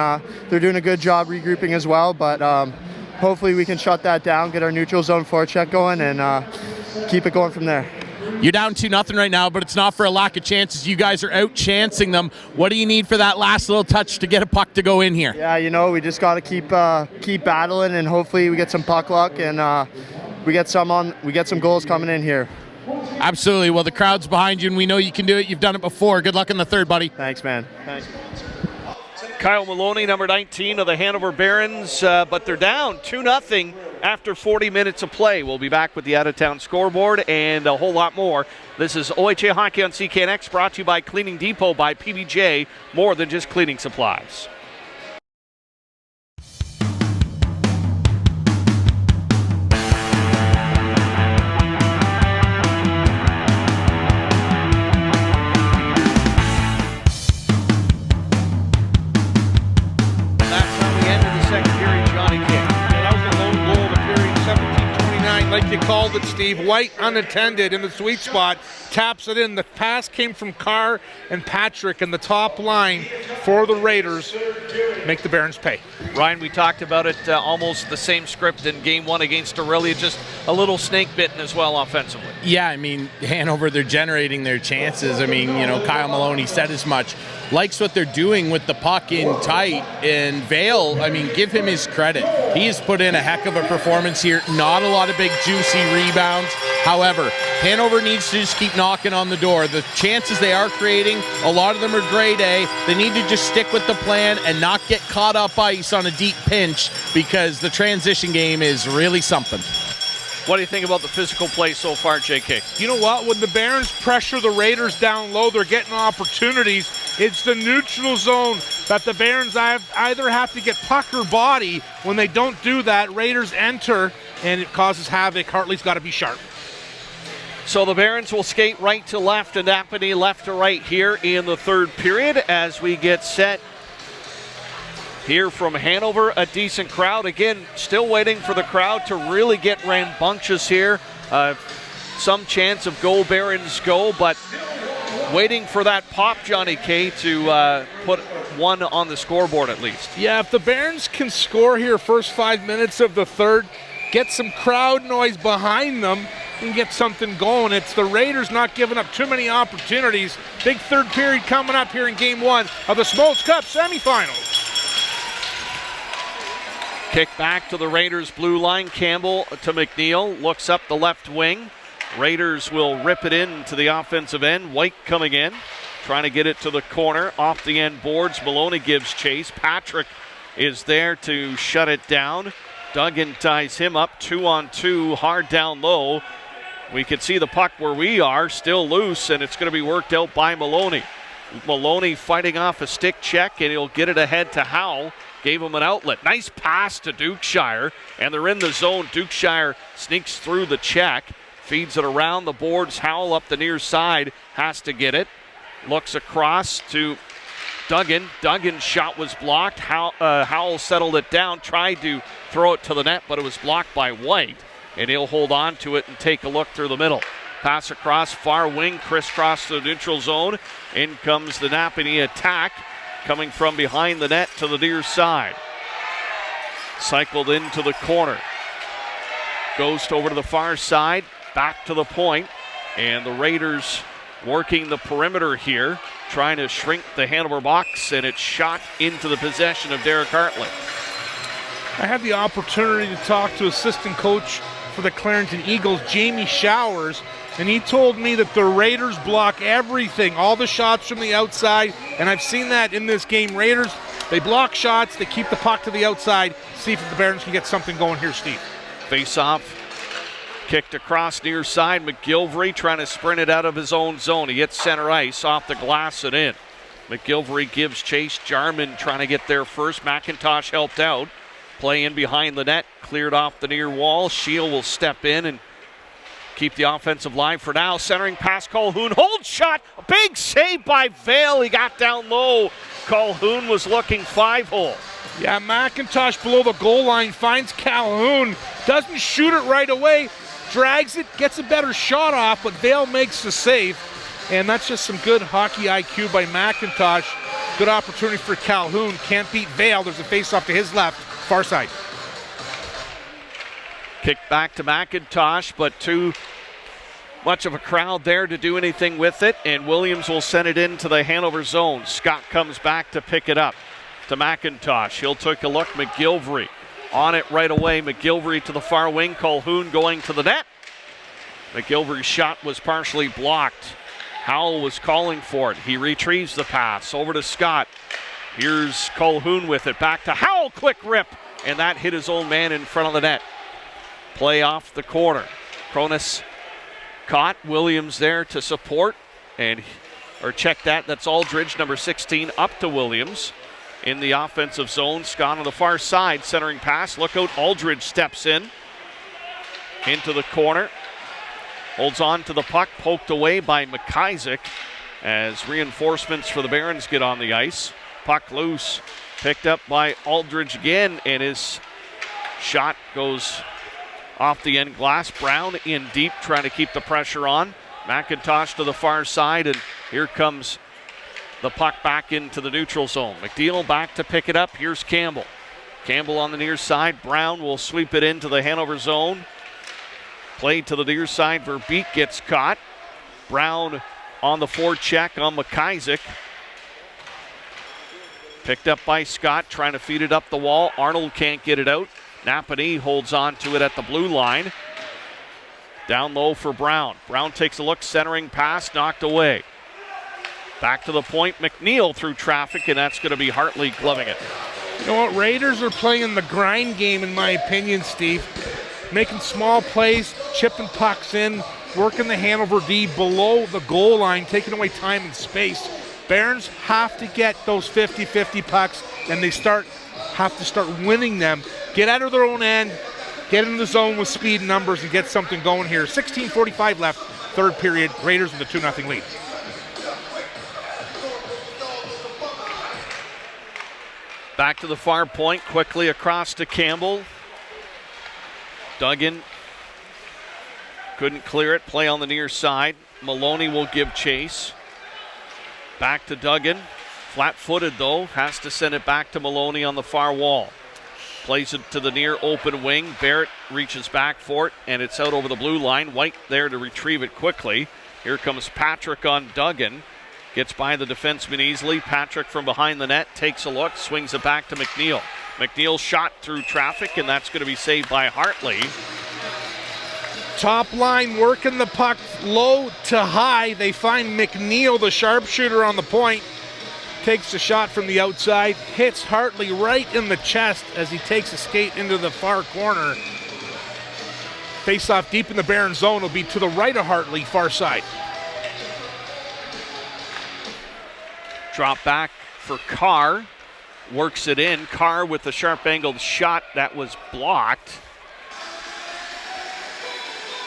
they're doing a good job regrouping as well, but hopefully we can shut that down, get our neutral zone forecheck going, and keep it going from there. You're down 2-0 right now, but it's not for a lack of chances. You guys are out chancing them. What do you need for that last little touch to get a puck to go in here? Yeah, we just got to keep battling, and hopefully we get some puck luck, and we get some goals coming in here. Absolutely. Well, the crowd's behind you, and we know you can do it. You've done it before. Good luck in the third, buddy. Thanks, man. Thanks. Kyle Maloney, number 19 of the Hanover Barons, but they're down 2-0 after 40 minutes of play. We'll be back with the out-of-town scoreboard and a whole lot more. This is OHA Hockey on CKNX, brought to you by Cleaning Depot by PBJ, more than just cleaning supplies. Like you called it, Steve. White unattended in the sweet spot, taps it in. The pass came from Carr and Patrick, and the top line for the Raiders make the Barons pay. Ryan, we talked about it, almost the same script in game one against Aurelia, just a little snake bitten as well offensively. Yeah, Hanover, they're generating their chances. Kyle Maloney said as much. Likes what they're doing with the puck in tight, and Vale, give him his credit. He has put in a heck of a performance here. Not a lot of big juicy rebounds. However, Hanover needs to just keep knocking on the door. The chances they are creating, a lot of them are grade A. They need to just stick with the plan and not get caught up ice on a deep pinch, because the transition game is really something. What do you think about the physical play so far, JK? You know what? When the Barons pressure the Raiders down low, they're getting opportunities. It's the neutral zone that the Barons either have to get puck or body. When they don't do that, Raiders enter, and it causes havoc. Hartley's got to be sharp. So the Barons will skate right to left and Napanee left to right here in the third period as we get set. Here from Hanover, a decent crowd. Again, still waiting for the crowd to really get rambunctious here. Some chance of go Barons go, but waiting for that pop, Johnny K, to put one on the scoreboard at least. Yeah, if the Barons can score here first 5 minutes of the third, get some crowd noise behind them, and get something going. It's the Raiders not giving up too many opportunities. Big third period coming up here in game one of the Smoltz Cup semifinals. Kick back to the Raiders' blue line. Campbell to McNeil. Looks up the left wing. Raiders will rip it in to the offensive end. White coming in. Trying to get it to the corner. Off the end boards. Maloney gives chase. Patrick is there to shut it down. Duggan ties him up. 2-on-2. Hard down low. We can see the puck where we are. Still loose, and it's going to be worked out by Maloney. Maloney fighting off a stick check, and he'll get it ahead to Howell. Gave him an outlet. Nice pass to Dukeshire, and they're in the zone. Dukeshire sneaks through the check, feeds it around the boards. Howell up the near side has to get it. Looks across to Duggan. Duggan's shot was blocked. Howell settled it down, tried to throw it to the net, but it was blocked by White, and he'll hold on to it and take a look through the middle. Pass across, far wing, crisscross to the neutral zone. In comes the Napanee attack, coming from behind the net to the near side. Cycled into the corner. Goes over to the far side, back to the point, and the Raiders working the perimeter here, trying to shrink the Hanover box, and it's shot into the possession of Derek Hartley. I had the opportunity to talk to assistant coach for the Clarington Eagles, Jamie Showers, and he told me that the Raiders block everything, all the shots from the outside, and I've seen that in this game. Raiders, they block shots, they keep the puck to the outside. See if the Barons can get something going here, Steve. Face-off, kicked across near side. McGilvery trying to sprint it out of his own zone. He hits center ice, off the glass and in. McGilvery gives chase. Jarman trying to get there first. McIntosh helped out. Play in behind the net, cleared off the near wall. Shield will step in and keep the offensive line for now. Centering past Colhoun. Hold shot. A big save by Vale. He got down low. Colhoun was looking 5-hole. Yeah, McIntosh below the goal line finds Calhoun. Doesn't shoot it right away. Drags it, gets a better shot off, but Vale makes the save. And that's just some good hockey IQ by McIntosh. Good opportunity for Calhoun. Can't beat Vale. There's a face-off to his left, far side. Kick back to McIntosh, but too much of a crowd there to do anything with it. And Williams will send it into the Hanover zone. Scott comes back to pick it up to McIntosh. He'll take a look. McGilvery on it right away. McGilvery to the far wing. Colhoun going to the net. McGilvery's shot was partially blocked. Howell was calling for it. He retrieves the pass over to Scott. Here's Colhoun with it. Back to Howell. Quick rip. And that hit his own man in front of the net. Play off the corner. Cronus caught. Williams there to support. Or check that. That's Aldridge, number 16, up to Williams. In the offensive zone. Scott on the far side. Centering pass. Look out. Aldridge steps in. Into the corner. Holds on to the puck, poked away by McIsaac as reinforcements for the Barons get on the ice. Puck loose, picked up by Aldridge again, and his shot goes off the end glass. Brown in deep, trying to keep the pressure on. McIntosh to the far side, and here comes the puck back into the neutral zone. McNeil back to pick it up. Here's Campbell. Campbell on the near side. Brown will sweep it into the Hanover zone. Played to the near side. Verbeek gets caught. Brown on the forecheck on McIsaac. Picked up by Scott, trying to feed it up the wall. Arnold can't get it out. Napanee holds on to it at the blue line. Down low for Brown. Brown takes a look, centering pass, knocked away. Back to the point. McNeil through traffic, and that's going to be Hartley gloving it. You know what? Raiders are playing the grind game, in my opinion, Steve. Making small plays, chipping pucks in, working the Hanover D below the goal line, taking away time and space. Barons have to get those 50-50 pucks, and they have to start winning them. Get out of their own end, get in the zone with speed and numbers, and get something going here. 16:45 left, third period. Raiders with a 2-0 lead. Back to the far point, quickly across to Campbell. Duggan couldn't clear it. Play on the near side. Maloney will give chase. Back to Duggan. Flat-footed though. Has to send it back to Maloney on the far wall. Plays it to the near open wing. Barrett reaches back for it, and it's out over the blue line. White there to retrieve it quickly. Here comes Patrick on Duggan. Gets by the defenseman easily. Patrick from behind the net takes a look. Swings it back to McNeil. McNeil shot through traffic, and that's going to be saved by Hartley. Top line working the puck low to high. They find McNeil, the sharpshooter, on the point. Takes the shot from the outside. Hits Hartley right in the chest as he takes a skate into the far corner. Face-off deep in the Baron zone will be to the right of Hartley, far side. Drop back for Carr. Works it in. Carr with the sharp angled shot that was blocked.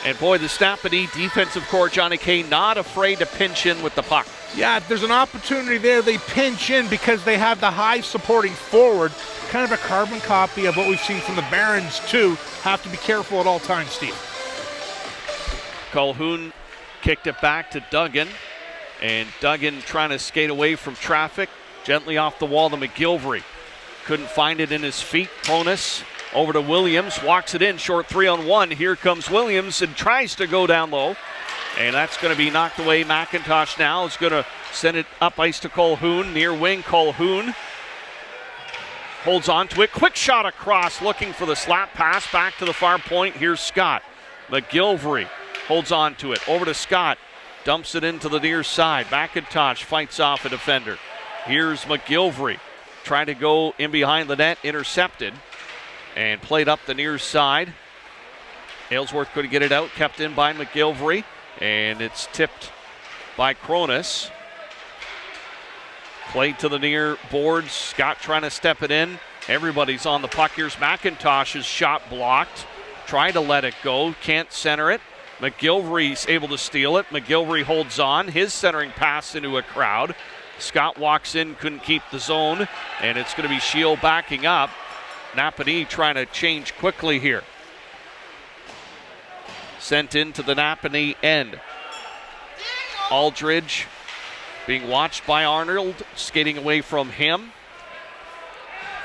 And boy, the Napanee defensive core, Johnny Kay, not afraid to pinch in with the puck. Yeah, if there's an opportunity there, they pinch in because they have the high supporting forward. Kind of a carbon copy of what we've seen from the Barons too. Have to be careful at all times, Steve. Colhoun kicked it back to Duggan. And Duggan trying to skate away from traffic. Gently off the wall to McGilvery. Couldn't find it in his feet. Cronus over to Williams. Walks it in. Short 3-on-1. Here comes Williams and tries to go down low. And that's going to be knocked away. McIntosh now is going to send it up ice to Colhoun. Near wing, Colhoun holds on to it. Quick shot across, looking for the slap pass. Back to the far point. Here's Scott. McGilvery holds on to it. Over to Scott. Dumps it into the near side. McIntosh fights off a defender. Here's McGilvery. Trying to go in behind the net. Intercepted. And played up the near side. Aylesworth couldn't get it out. Kept in by McGilvery. And it's tipped by Cronus. Played to the near boards. Scott trying to step it in. Everybody's on the puck. Here's McIntosh's shot blocked. Trying to let it go. Can't center it. McGilvery's able to steal it. McGilvery holds on. His centering pass into a crowd. Scott walks in, couldn't keep the zone. And it's going to be Shield backing up. Napanee trying to change quickly here. Sent into the Napanee end. Aldridge being watched by Arnold, skating away from him.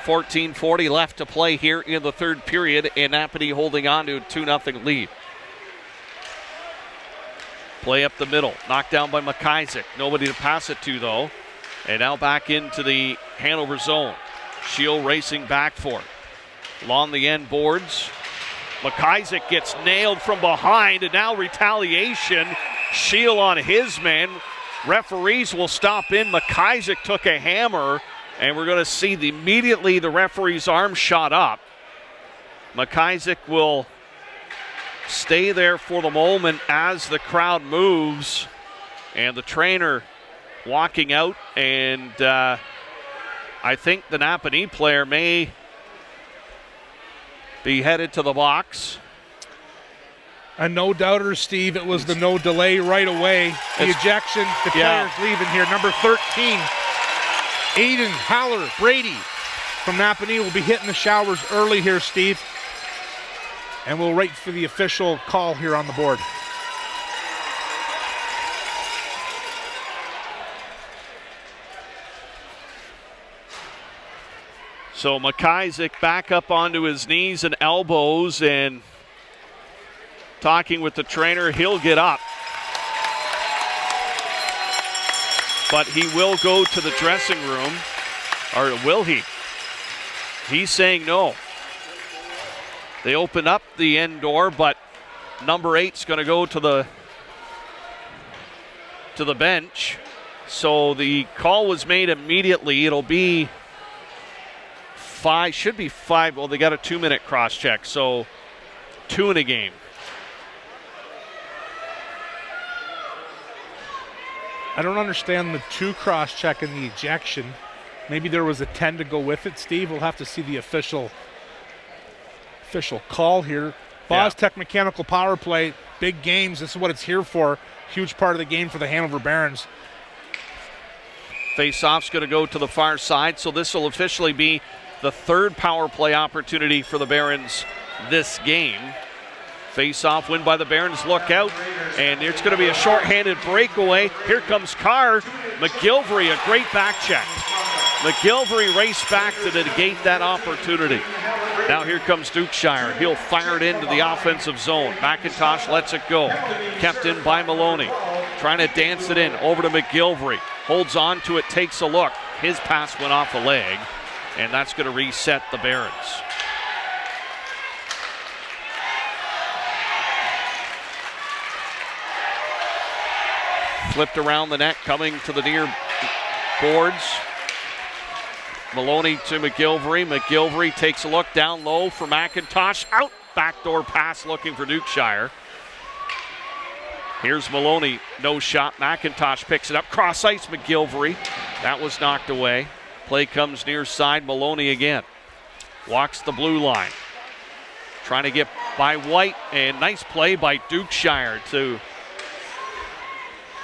14:40 left to play here in the third period, and Napanee holding on to a 2-0 lead. Play up the middle, knocked down by McIsaac. Nobody to pass it to, though. And now back into the Hanover zone. Shield racing back for it. Along the end boards. McIsaac gets nailed from behind, and now retaliation. Shield on his man. Referees will stop in. McIsaac took a hammer, and we're going to see immediately the referee's arm shot up. McIsaac will stay there for the moment as the crowd moves, and the trainer walking out, and I think the Napanee player may be headed to the box. A no-doubter, Steve. It was the no delay right away. The ejection, the player's leaving here. Number 13, Aiden Haller Brady from Napanee will be hitting the showers early here, Steve. And we'll wait for the official call here on the board. So McIsaac back up onto his knees and elbows and talking with the trainer. He'll get up, but he will go to the dressing room. Or will he? He's saying no. They open up the end door, but number 8's going to go to the bench. So the call was made immediately. It'll be 5, should be 5. Well, they got a 2-minute cross check, so 2 in a game. I don't understand the 2 cross check and the ejection. Maybe there was a 10 to go with it, Steve. We'll have to see the official call here. Boztech Mechanical Power Play, big games. This is what it's here for. Huge part of the game for the Hanover Barons. Face-off's going to go to the far side, so this will officially be the 3rd power play opportunity for the Barons this game. Face-off win by the Barons. Look out, and it's going to be a shorthanded breakaway. Here comes Carr. McGilvery, a great back check. McGilvery raced back to negate that opportunity. Now here comes Dukeshire. He'll fire it into the offensive zone. McIntosh lets it go. Kept in by Maloney. Trying to dance it in. Over to McGilvery. Holds on to it, takes a look. His pass went off a leg, and that's going to reset the Barons. Flipped around the net, coming to the near boards. Maloney to McGilvery. McGilvery takes a look down low for McIntosh. Out, backdoor pass looking for Dukeshire. Here's Maloney, no shot. McIntosh picks it up. Cross ice, McGilvery. That was knocked away. Play comes near side. Maloney again. Walks the blue line. Trying to get by White, and nice play by Dukeshire to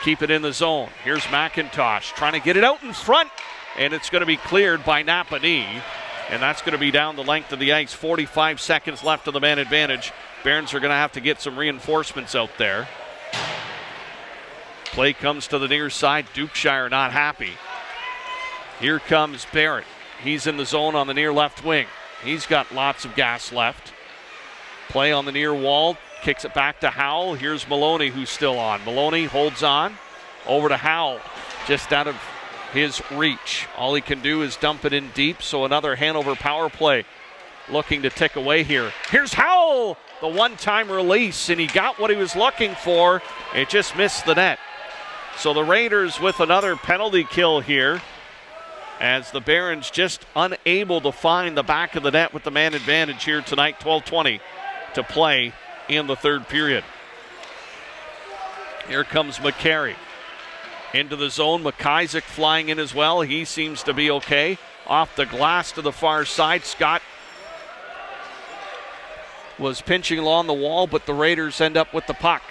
keep it in the zone. Here's McIntosh trying to get it out in front, and it's going to be cleared by Napanee, and that's going to be down the length of the ice. 45 seconds left of the man advantage. Barons are going to have to get some reinforcements out there. Play comes to the near side. Dukeshire not happy. Here comes Barrett. He's in the zone on the near left wing. He's got lots of gas left. Play on the near wall. Kicks it back to Howell. Here's Maloney, who's still on. Maloney holds on. Over to Howell. Just out of his reach. All he can do is dump it in deep. So another Hanover power play looking to tick away here. Here's Howell. Oh, the one-time release, and he got what he was looking for. It just missed the net. So the Raiders with another penalty kill here, as the Barons just unable to find the back of the net with the man advantage here tonight. 12:20 to play in the third period. Here comes McCary into the zone. McIsaac flying in as well. He seems to be okay. Off the glass to the far side. Scott was pinching along the wall, but the Raiders end up with the puck.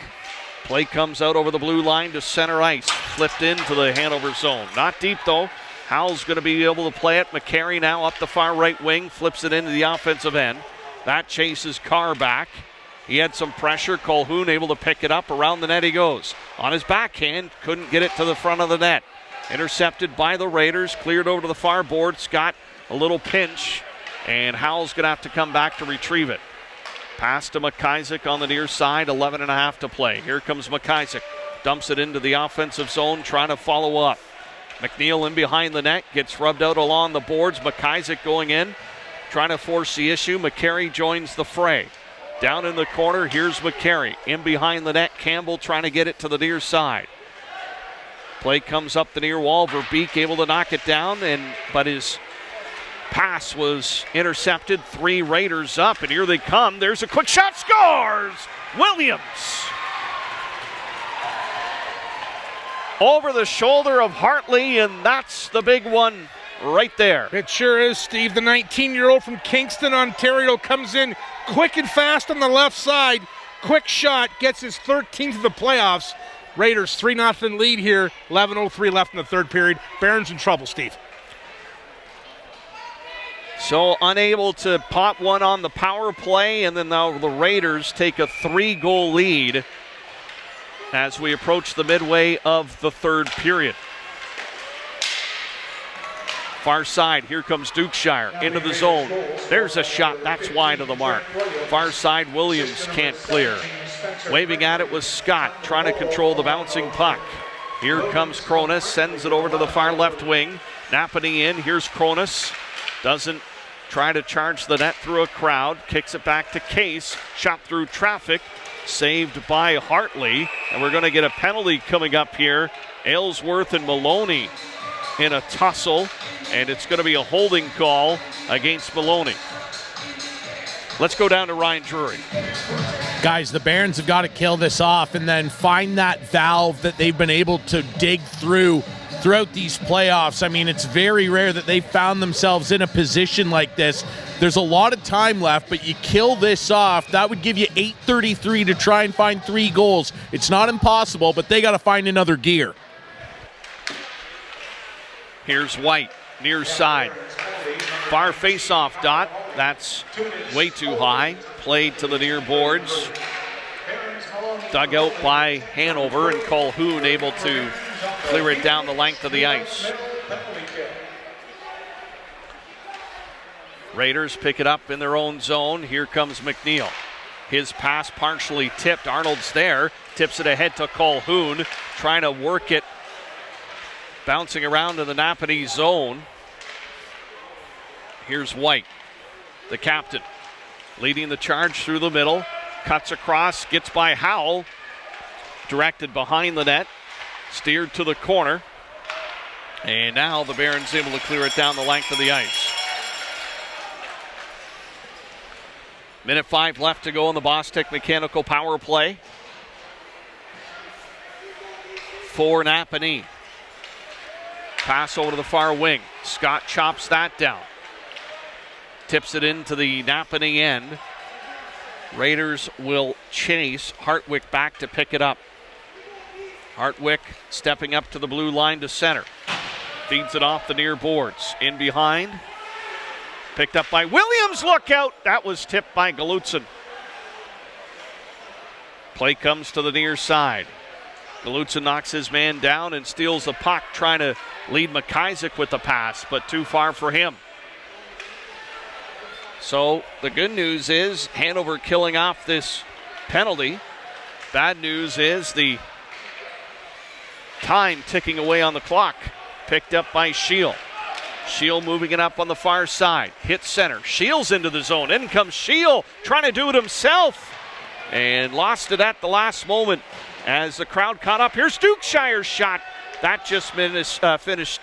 Play comes out over the blue line to center ice. Flipped into the Hanover zone. Not deep though. Howell's going to be able to play it. McCary now up the far right wing. Flips it into the offensive end. That chases Carr back. He had some pressure. Colhoun able to pick it up. Around the net he goes. On his backhand. Couldn't get it to the front of the net. Intercepted by the Raiders. Cleared over to the far board. Scott a little pinch. And Howell's going to have to come back to retrieve it. Pass to McIsaac on the near side. 11:30 to play. Here comes McIsaac. Dumps it into the offensive zone. Trying to follow up. McNeil in behind the net, gets rubbed out along the boards. McIsaac going in, trying to force the issue. McCary joins the fray. Down in the corner, here's McCary. In behind the net, Campbell trying to get it to the near side. Play comes up the near wall. Verbeek able to knock it down, but his pass was intercepted. 3 Raiders up, and here they come. There's a quick shot, scores! Williams! Over the shoulder of Hartley, and that's the big one right there. It sure is, Steve. The 19-year-old from Kingston, Ontario, comes in quick and fast on the left side. Quick shot, gets his 13th of the playoffs. Raiders 3-0 lead here. 11:03 left in the third period. Barons in trouble, Steve. So unable to pop one on the power play, and then now the Raiders take a 3-goal lead as we approach the midway of the third period. Far side, here comes Dukeshire into the zone. There's a shot, that's wide of the mark. Far side, Williams can't clear. Waving at it was Scott, trying to control the bouncing puck. Here comes Cronus, sends it over to the far left wing. Napanee in, here's Cronus. Doesn't try to charge the net through a crowd. Kicks it back to Case, shot through traffic. Saved by Hartley, and we're going to get a penalty coming up here. Aylesworth and Maloney in a tussle, and it's going to be a holding call against Maloney. Let's go down to Ryan Drury. Guys, the Barons have got to kill this off and then find that valve that they've been able to dig throughout these playoffs. I mean, it's very rare that they've found themselves in a position like this. There's a lot of time left, but you kill this off. That would give you 8:33 to try and find 3 goals. It's not impossible, but they got to find another gear. Here's White, near side. Far face-off dot. That's way too high. Played to the near boards. Dug out by Hanover, and Colhoun able to clear it down the length of the ice. Raiders pick it up in their own zone. Here comes McNeil. His pass partially tipped. Arnold's there. Tips it ahead to Colhoun. Trying to work it. Bouncing around in the Napanee zone. Here's White, the captain. Leading the charge through the middle. Cuts across. Gets by Howell. Directed behind the net. Steered to the corner. And now the Barons able to clear it down the length of the ice. Minute 5 left to go in the Bostic Mechanical power play for Napanee. Pass over to the far wing. Scott chops that down. Tips it into the Napanee end. Raiders will chase. Hartwick back to pick it up. Hartwick stepping up to the blue line to center. Feeds it off the near boards. In behind. Picked up by Williams. Look out. That was tipped by Galutzin. Play comes to the near side. Galutzin knocks his man down and steals the puck, trying to lead McIsaac with the pass, but too far for him. So the good news is Hanover killing off this penalty. Bad news is the time ticking away on the clock. Picked up by Shield. Shield moving it up on the far side. Hit center. Shield's into the zone. In comes Shield, trying to do it himself. And lost it at the last moment as the crowd caught up. Here's Dukeshire's shot. That just finished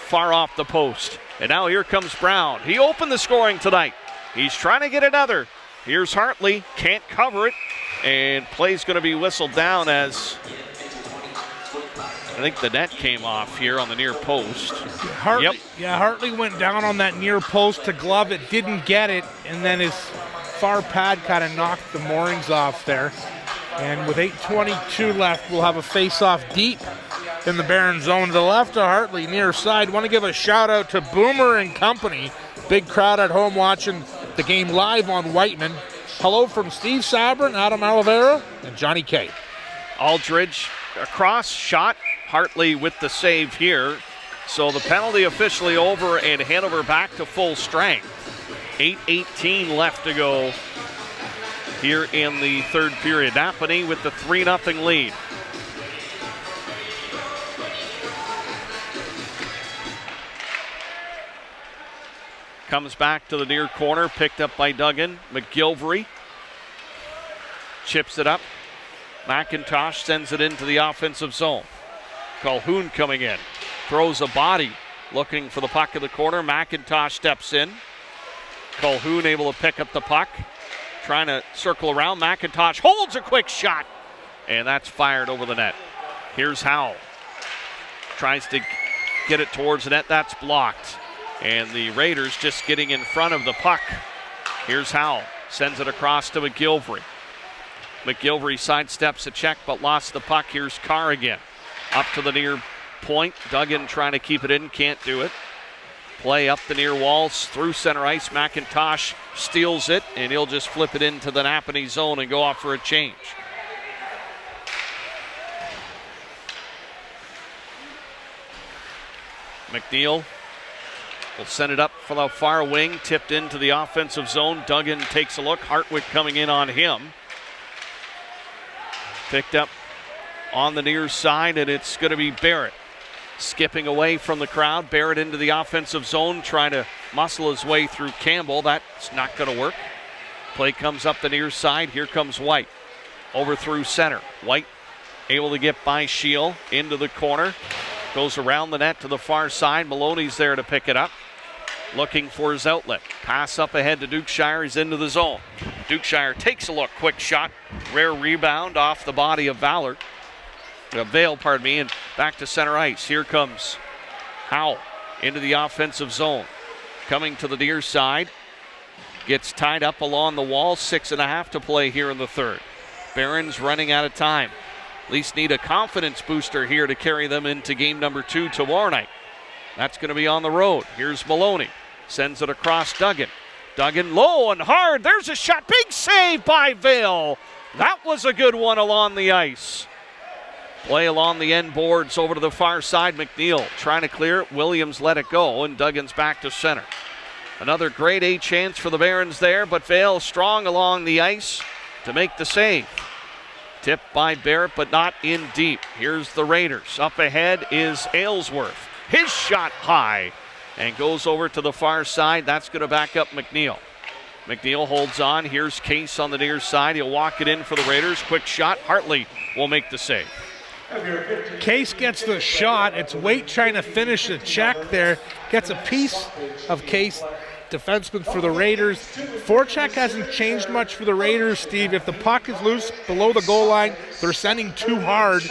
far off the post. And now here comes Brown. He opened the scoring tonight. He's trying to get another. Here's Hartley. Can't cover it. And play's going to be whistled down as I think the net came off here on the near post. Hartley went down on that near post to glove it, didn't get it, and then his far pad kind of knocked the moorings off there. And with 8:22 left, we'll have a face-off deep in the Barron zone to the left of Hartley, near side. Want to give a shout-out to Boomer and company. Big crowd at home watching the game live on Whiteman. Hello from Steve Sabrin, Adam Oliveira, and Johnny Kay. Aldridge across, shot. Hartley with the save here. So the penalty officially over and Hanover back to full strength. 8:18 left to go here in the third period. Napanee with the 3-0 lead. Comes back to the near corner, picked up by Duggan. McGilvery chips it up. McIntosh sends it into the offensive zone. Calhoun coming in, throws a body, looking for the puck in the corner. McIntosh steps in. Calhoun able to pick up the puck, trying to circle around. McIntosh holds a quick shot, and that's fired over the net. Here's Howell. Tries to get it towards the net. That's blocked. And the Raiders just getting in front of the puck. Here's Howell. Sends it across to McGilvery. McGilvery sidesteps a check but lost the puck. Here's Carr again. Up to the near point. Duggan trying to keep it in. Can't do it. Play up the near walls through center ice. McIntosh steals it, and he'll just flip it into the Napanee zone and go off for a change. McNeil will send it up for the far wing, tipped into the offensive zone. Duggan takes a look. Hartwick coming in on him. Picked up on the near side, and it's going to be Barrett. Skipping away from the crowd. Barrett into the offensive zone, trying to muscle his way through Campbell. That's not going to work. Play comes up the near side. Here comes White. Over through center. White able to get by Shield into the corner. Goes around the net to the far side. Maloney's there to pick it up. Looking for his outlet. Pass up ahead to Dukeshire. He's into the zone. Dukeshire takes a look. Quick shot. Rare rebound off the body of Vale, and back to center ice. Here comes Howell into the offensive zone. Coming to the near side. Gets tied up along the wall. 6.5 to play here in the third. Barron's running out of time. At least need a confidence booster here to carry them into game number 2 tomorrow night. That's going to be on the road. Here's Maloney. Sends it across Duggan. Duggan low and hard. There's a shot. Big save by Vale. That was a good one along the ice. Play along the end boards over to the far side. McNeil trying to clear it. Williams let it go, and Duggan's back to center. Another grade A chance for the Barons there, but Vale strong along the ice to make the save. Tipped by Barrett, but not in deep. Here's the Raiders. Up ahead is Aylesworth. His shot high and goes over to the far side. That's going to back up McNeil. McNeil holds on. Here's Case on the near side. He'll walk it in for the Raiders. Quick shot. Hartley will make the save. Case gets the shot. It's Waite trying to finish the check there. Gets a piece of Case, defenseman for the Raiders. Forecheck hasn't changed much for the Raiders, Steve. If the puck is loose below the goal line, they're sending too hard.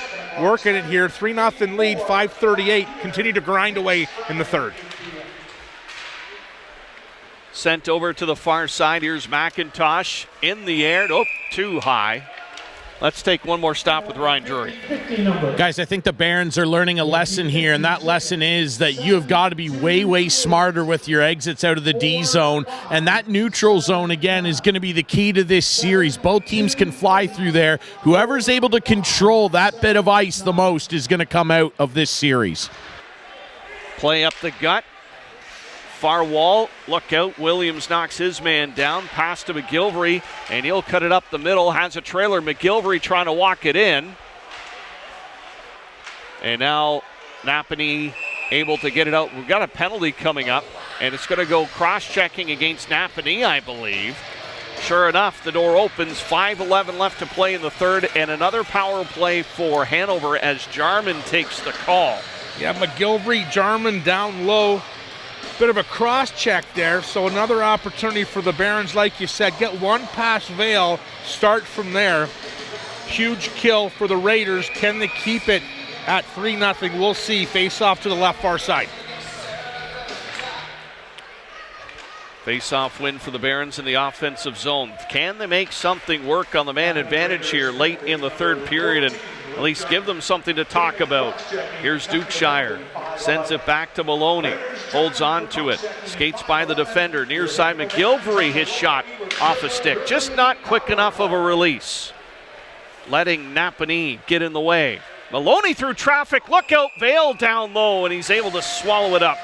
Working it here. 3-0 lead, 5:38. Continue to grind away in the third. Sent over to the far side. Here's McIntosh in the air. Oh, too high. Let's take one more stop with Ryan Drury. Guys, I think the Barons are learning a lesson here, and that lesson is that you have got to be way, way smarter with your exits out of the D zone, and that neutral zone, again, is going to be the key to this series. Both teams can fly through there. Whoever's able to control that bit of ice the most is going to come out of this series. Play up the gut. Far wall, look out. Williams knocks his man down. Pass to McGilvery, and he'll cut it up the middle. Has a trailer. McGilvery trying to walk it in. And now Napanee able to get it out. We've got a penalty coming up, and it's going to go cross-checking against Napanee, I believe. Sure enough, the door opens, 5:11 left to play in the third, and another power play for Hanover as Jarman takes the call. Yeah, McGilvery, Jarman down low. Bit of a cross-check there, so another opportunity for the Barons, like you said. Get one past Vale, start from there. Huge kill for the Raiders. Can they keep it at 3-0? We'll see. Face off to the left far side. Face-off win for the Barons in the offensive zone. Can they make something work on the man advantage here late in the third period and at least give them something to talk about? Here's Dukeshire. Sends it back to Maloney. Holds on to it. Skates by the defender. Near side McGilvery, his shot off a stick. Just not quick enough of a release. Letting Napanee get in the way. Maloney through traffic. Look out, Vale down low, and he's able to swallow it up.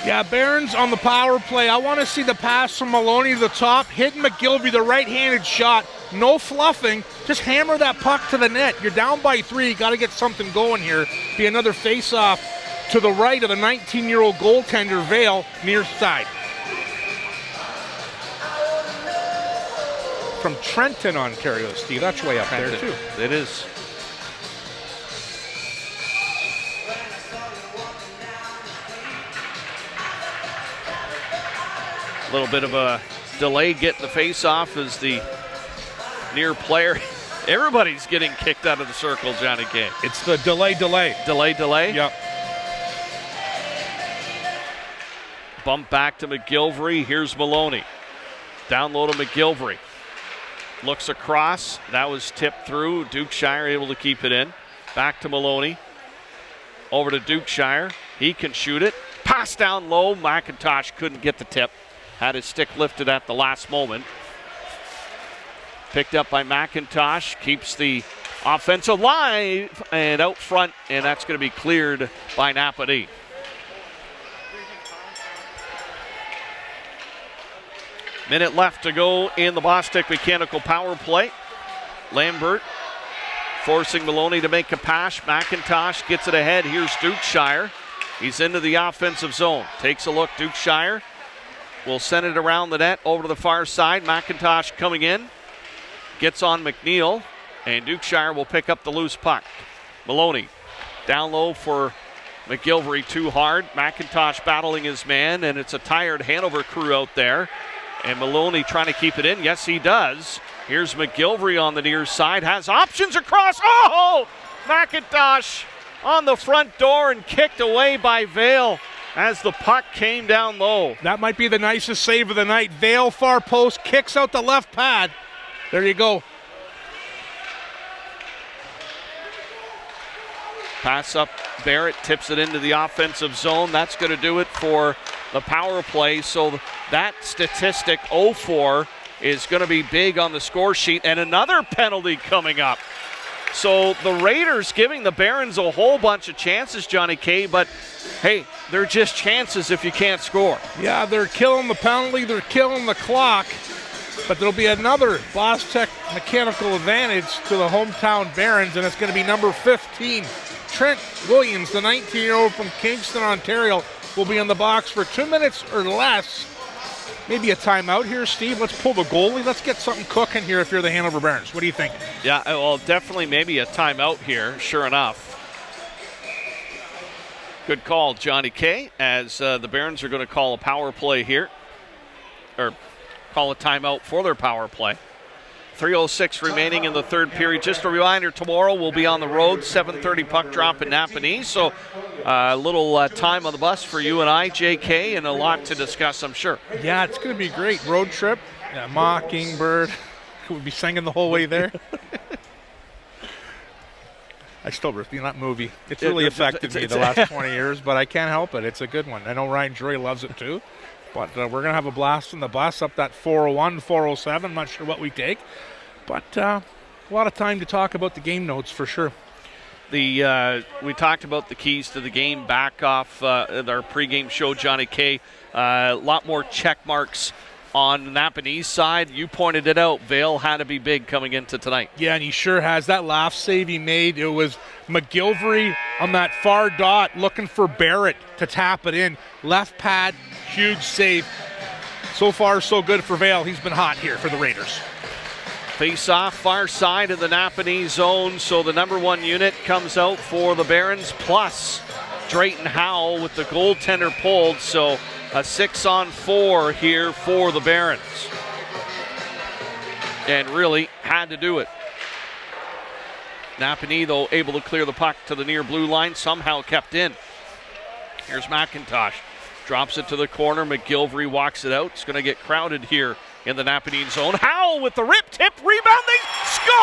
Yeah, Barons on the power play. I want to see the pass from Maloney to the top, hitting McGilvery, the right-handed shot. No fluffing. Just hammer that puck to the net. You're down by 3. You got to get something going here. Be another face-off to the right of the 19-year-old goaltender, Vale, near side. From Trenton, Ontario, Steve. That's way up there, too. It is. A little bit of a delay getting the face-off as the near player. Everybody's getting kicked out of the circle, Johnny K. It's the delay. Delay? Yep. Bump back to McGilvery. Here's Maloney. Down low to McGilvery. Looks across. That was tipped through. Dukeshire able to keep it in. Back to Maloney. Over to Dukeshire. He can shoot it. Pass down low. McIntosh couldn't get the tip. Had his stick lifted at the last moment. Picked up by McIntosh. Keeps the offensive line and out front, and that's going to be cleared by Napanee. Minute left to go in the Bostic Mechanical power play. Lambert forcing Maloney to make a pass. McIntosh gets it ahead. Here's Dukeshire. He's into the offensive zone. Takes a look. Dukeshire will send it around the net over to the far side. McIntosh coming in. Gets on McNeil. And Dukeshire will pick up the loose puck. Maloney down low for McGilvery. Too hard. McIntosh battling his man. And it's a tired Hanover crew out there. And Maloney trying to keep it in. Yes, he does. Here's McGilvery on the near side. Has options across. Oh! McIntosh on the front door and kicked away by Vale as the puck came down low. That might be the nicest save of the night. Vale far post, kicks out the left pad. There you go. Pass up. Barrett tips it into the offensive zone. That's going to do it for the power play. So that statistic, 0-4, is going to be big on the score sheet. And another penalty coming up. So the Raiders giving the Barons a whole bunch of chances, Johnny K, but hey, they're just chances if you can't score. Yeah, they're killing the penalty, they're killing the clock, but there'll be another Bostic Mechanical advantage to the hometown Barons, and it's going to be number 15. Trent Williams, the 19-year-old from Kingston, Ontario, will be in the box for 2 minutes or less. Maybe a timeout here, Steve. Let's pull the goalie. Let's get something cooking here if you're the Hanover Barons. What do you think? Yeah, well, definitely maybe a timeout here, sure enough. Good call, Johnny K, as the Barons are going to call a power play here, or call a timeout for their power play. 3:06 remaining in the third period. Just a reminder, tomorrow we'll be on the road, 7:30 puck drop in Napanee. So a little time on the bus for you and I, JK, and a lot to discuss, I'm sure. Yeah, it's going to be great. Road trip. Yeah, Mockingbird. We'll be singing the whole way there. I still review that movie. It's really affected me the last 20 years, but I can't help it. It's a good one. I know Ryan Drury loves it too. But we're going to have a blast on the bus up that 401, 407. I'm not sure what we take. But a lot of time to talk about the game notes for sure. We talked about the keys to the game back off our pregame show, Johnny K. A lot more check marks on Napanee's side, you pointed it out, Vale had to be big coming into tonight. Yeah, and he sure has. That last save he made, it was McGilvery on that far dot looking for Barrett to tap it in. Left pad, huge save. So far, so good for Vale. He's been hot here for the Raiders. Face off far side of the Napanee zone, so the number 1 unit comes out for the Barons, plus Drayton Howell with the goaltender pulled, so a 6-on-4 here for the Barons. And really had to do it. Napanee, though, able to clear the puck to the near blue line, somehow kept in. Here's McIntosh. Drops it to the corner. McGilvery walks it out. It's going to get crowded here in the Napanee zone. Howell with the rip, tip, rebounding, score!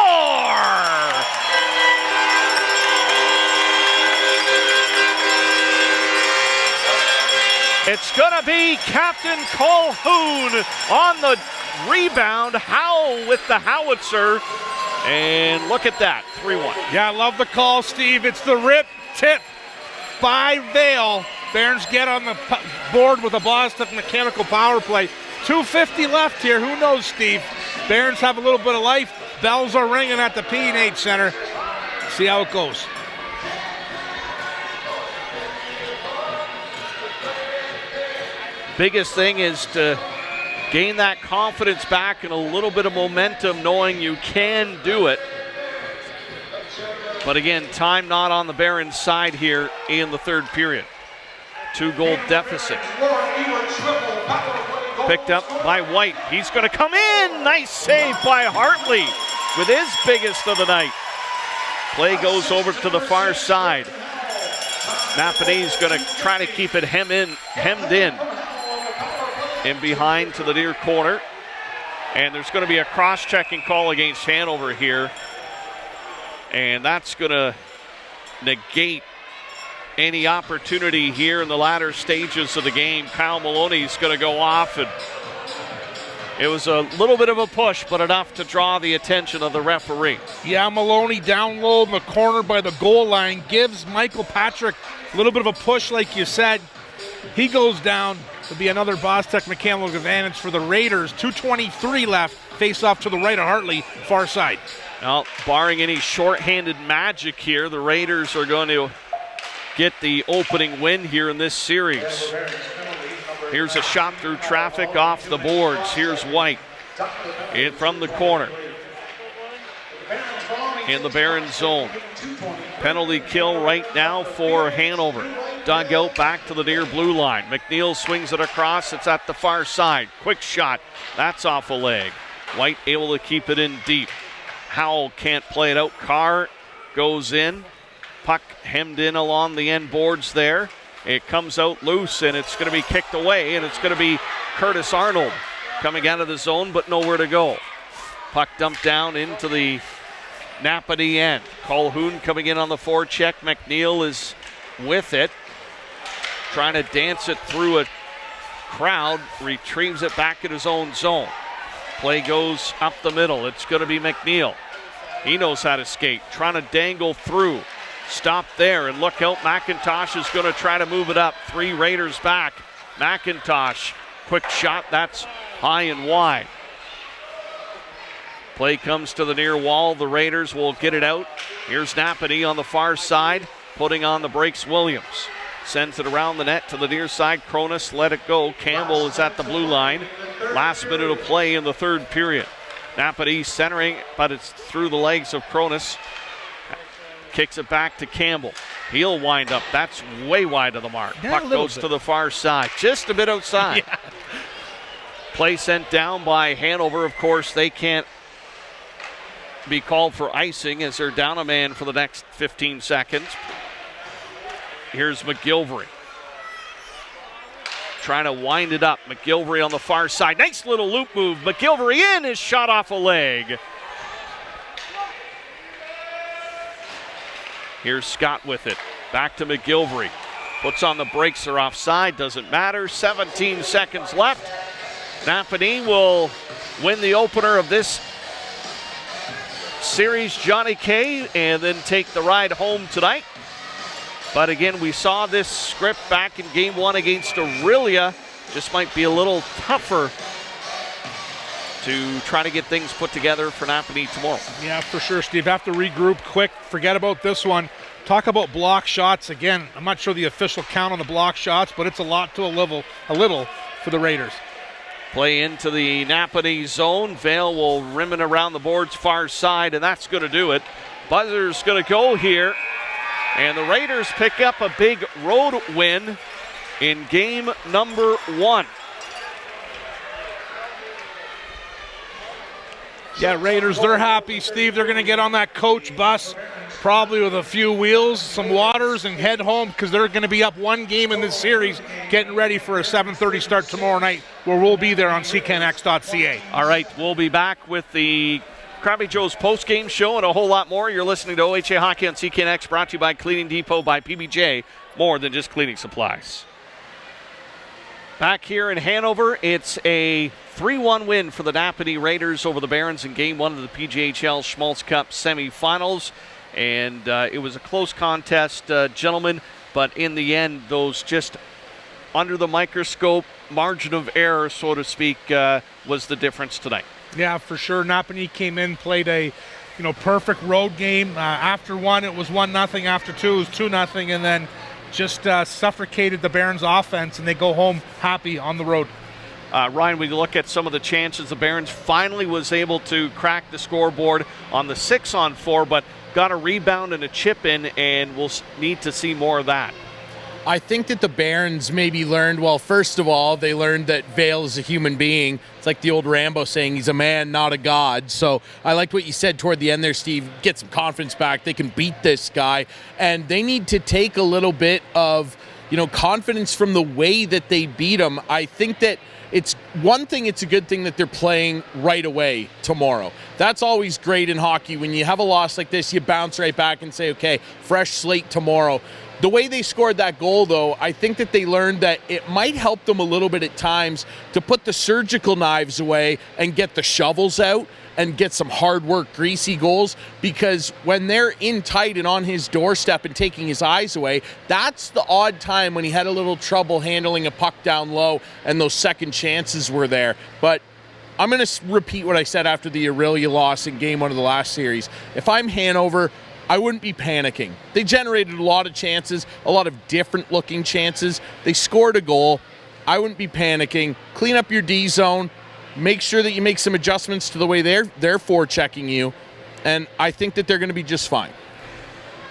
It's going to be Captain Colhoun on the rebound. Howell with the howitzer. And look at that, 3-1. Yeah, I love the call, Steve. It's the rip tip by Vale. Barons get on the board with a Boston Mechanical power play. 2:50 left here. Who knows, Steve? Barons have a little bit of life. Bells are ringing at the P&H Center. See how it goes. Biggest thing is to gain that confidence back and a little bit of momentum knowing you can do it. But again, time not on the Barons' side here in the third period. 2-goal deficit. Picked up by White. He's going to come in. Nice save by Hartley with his biggest of the night. Play goes over to the far side. Napanee's going to try to keep it hemmed in. In behind to the near corner. And there's going to be a cross-checking call against Hanover here. And that's going to negate any opportunity here in the latter stages of the game. Kyle Maloney's going to go off, and it was a little bit of a push, but enough to draw the attention of the referee. Yeah, Maloney down low in the corner by the goal line gives Michael Patrick a little bit of a push, like you said. He goes down. It'll be another Bostech mechanical advantage for the Raiders. 2:23 left. Face off to the right of Hartley, far side. Well, barring any shorthanded magic here, the Raiders are going to get the opening win here in this series. Here's a shot through traffic off the boards. Here's White in from the corner in the Barons zone. Penalty kill right now for Hanover. Dug out back to the near blue line. McNeil swings it across. It's at the far side. Quick shot. That's off a leg. White able to keep it in deep. Howell can't play it out. Carr goes in. Puck hemmed in along the end boards there. It comes out loose, and it's going to be kicked away, and it's going to be Curtis Arnold coming out of the zone, but nowhere to go. Puck dumped down into the Napanee end. Colhoun coming in on the forecheck. McNeil is with it, trying to dance it through a crowd, retrieves it back in his own zone. Play goes up the middle. It's going to be McNeil. He knows how to skate, trying to dangle through. Stop there, and look out, McIntosh is going to try to move it up. 3 Raiders back. McIntosh, quick shot, that's high and wide. Play comes to the near wall. The Raiders will get it out. Here's Napanee on the far side, putting on the brakes. Williams sends it around the net to the near side. Cronus let it go. Campbell is at the blue line. Last minute of play in the third period. Napanee centering, but it's through the legs of Cronus. Kicks it back to Campbell. He'll wind up. That's way wide of the mark. Yeah, puck goes to the far side. Just a bit outside. Yeah. Play sent down by Hanover. Of course, they can't be called for icing as they're down a man for the next 15 seconds. Here's McGilvery. Trying to wind it up. McGilvery on the far side. Nice little loop move. McGilvery in, is shot off a leg. Here's Scott with it. Back to McGilvery. Puts on the brakes, or offside. Doesn't matter. 17 seconds left. Napanee will win the opener of this series, Johnny K, and then take the ride home tonight. But again, we saw this script back in game 1 against Aurelia. Just might be a little tougher to try to get things put together for Napanee tomorrow. Yeah, for sure, Steve. Have to regroup quick. Forget about this one. Talk about block shots. Again, I'm not sure the official count on the block shots, but it's a lot to a little for the Raiders. Play into the Napanee zone. Vale will rim it around the board's far side, and that's going to do it. Buzzer's going to go here, and the Raiders pick up a big road win in game number 1. Yeah, Raiders, they're happy, Steve. They're going to get on that coach bus, probably with a few wheels, some waters, and head home because they're going to be up 1 game in this series, getting ready for a 7:30 start tomorrow night, where we'll be there on cknx.ca. All right, we'll be back with the Krabby Joe's post-game show and a whole lot more. You're listening to OHA Hockey on CKNX, brought to you by Cleaning Depot by PBJ, more than just cleaning supplies. Back here in Hanover, it's a 3-1 win for the Napanee Raiders over the Barons in Game 1 of the PJHL Schmaltz Cup semifinals. And it was a close contest, gentlemen, but in the end, those just under the microscope, margin of error, so to speak, was the difference tonight. Yeah, for sure. Napanee came in, played a perfect road game. After 1, it was 1-0. After 2, it was 2-0, and then just suffocated the Barons offense, and they go home happy on the road. Ryan, we look at some of the chances. The Barons finally was able to crack the scoreboard on the 6-on-4, but got a rebound and a chip in, and we'll need to see more of that. I think that the Barons maybe learned, well, first of all, they learned that Vale is a human being. It's like the old Rambo saying he's a man, not a god. So I liked what you said toward the end there, Steve. Get some confidence back. They can beat this guy. And they need to take a little bit of, confidence from the way that they beat him. I think that it's a good thing that they're playing right away tomorrow. That's always great in hockey. When you have a loss like this, you bounce right back and say, okay, fresh slate tomorrow. The way they scored that goal, though, I think that they learned that it might help them a little bit at times to put the surgical knives away and get the shovels out and get some hard work, greasy goals, because when they're in tight and on his doorstep and taking his eyes away, that's the odd time when he had a little trouble handling a puck down low and those second chances were there. But I'm going to repeat what I said after the Aurelia loss in Game 1 of the last series. If I'm Hanover, I wouldn't be panicking. They generated a lot of chances, a lot of different looking chances. They scored a goal. I wouldn't be panicking. Clean up your D zone. Make sure that you make some adjustments to the way they're forechecking you. And I think that they're going to be just fine.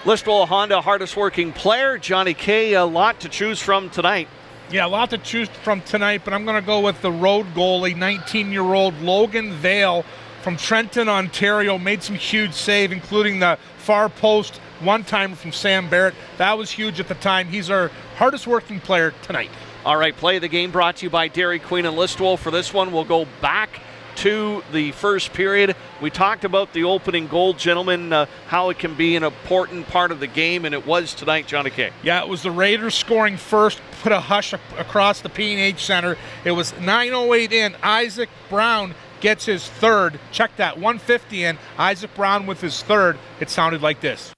Listowel Honda, hardest working player. Johnny K, a lot to choose from tonight. Yeah, a lot to choose from tonight, but I'm going to go with the road goalie, 19-year-old Logan Vale from Trenton, Ontario. Made some huge save, including the far post one-timer from Sam Barrett. That was huge at the time. He's our hardest working player tonight. All right, play of the game brought to you by Dairy Queen and Listowel. For this one, we'll go back to the first period. We talked about the opening goal, gentlemen, how it can be an important part of the game, and it was tonight, Johnny K. Yeah, it was the Raiders scoring first, put a hush across the P&H Center. It was 9:08 in. Isaac Brown gets his third. Check that, 1:50 in. Isaac Brown with his third. It sounded like this.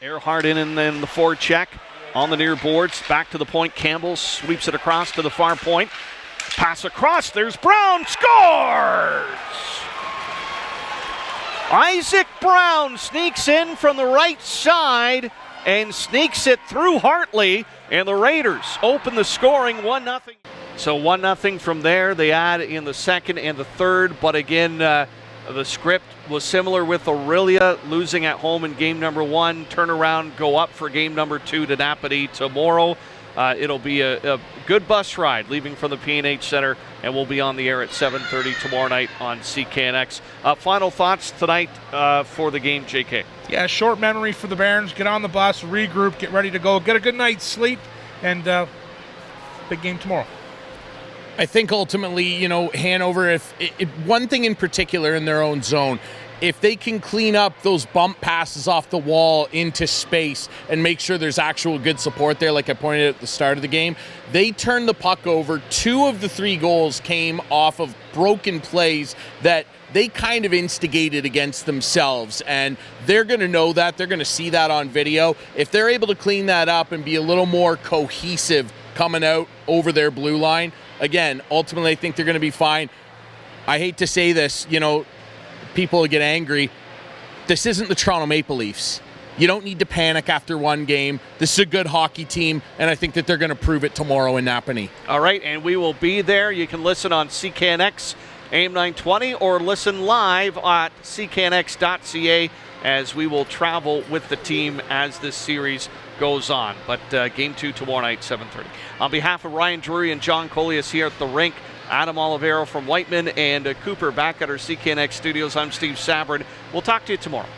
Earhart in and then the forecheck on the near boards. Back to the point. Campbell sweeps it across to the far point. Pass across. There's Brown. Scores! Isaac Brown sneaks in from the right side and sneaks it through Hartley. And the Raiders open the scoring 1-0. So 1-0 from there. They add in the second and the third. But again, the script was similar with Aurelia losing at home in game number 1. Turnaround, go up for game number 2 to Napanee tomorrow. It'll be a good bus ride leaving from the P&H Center, and we'll be on the air at 7:30 tomorrow night on CKNX. Final thoughts tonight for the game, JK? Yeah, short memory for the Barons. Get on the bus, regroup, get ready to go, get a good night's sleep, and big game tomorrow. I think ultimately, Hanover, one thing in particular in their own zone, if they can clean up those bump passes off the wall into space and make sure there's actual good support there, like I pointed out at the start of the game, they turned the puck over. 2 of the 3 goals came off of broken plays that they kind of instigated against themselves, and they're going to know that. They're going to see that on video. If they're able to clean that up and be a little more cohesive coming out over their blue line, again, ultimately I think they're going to be fine. I hate to say this, people will get angry. This isn't the Toronto Maple Leafs. You don't need to panic after one game. This is a good hockey team, and I think that they're going to prove it tomorrow in Napanee. All right, and we will be there. You can listen on CKNX AM 920 or listen live at cknx.ca as we will travel with the team as this series goes on. But game 2 tomorrow night, 7:30. On behalf of Ryan Drury and John Colias here at the rink, Adam Olivero from Whiteman and Cooper back at our CKNX studios, I'm Steve Sabbard. We'll talk to you tomorrow.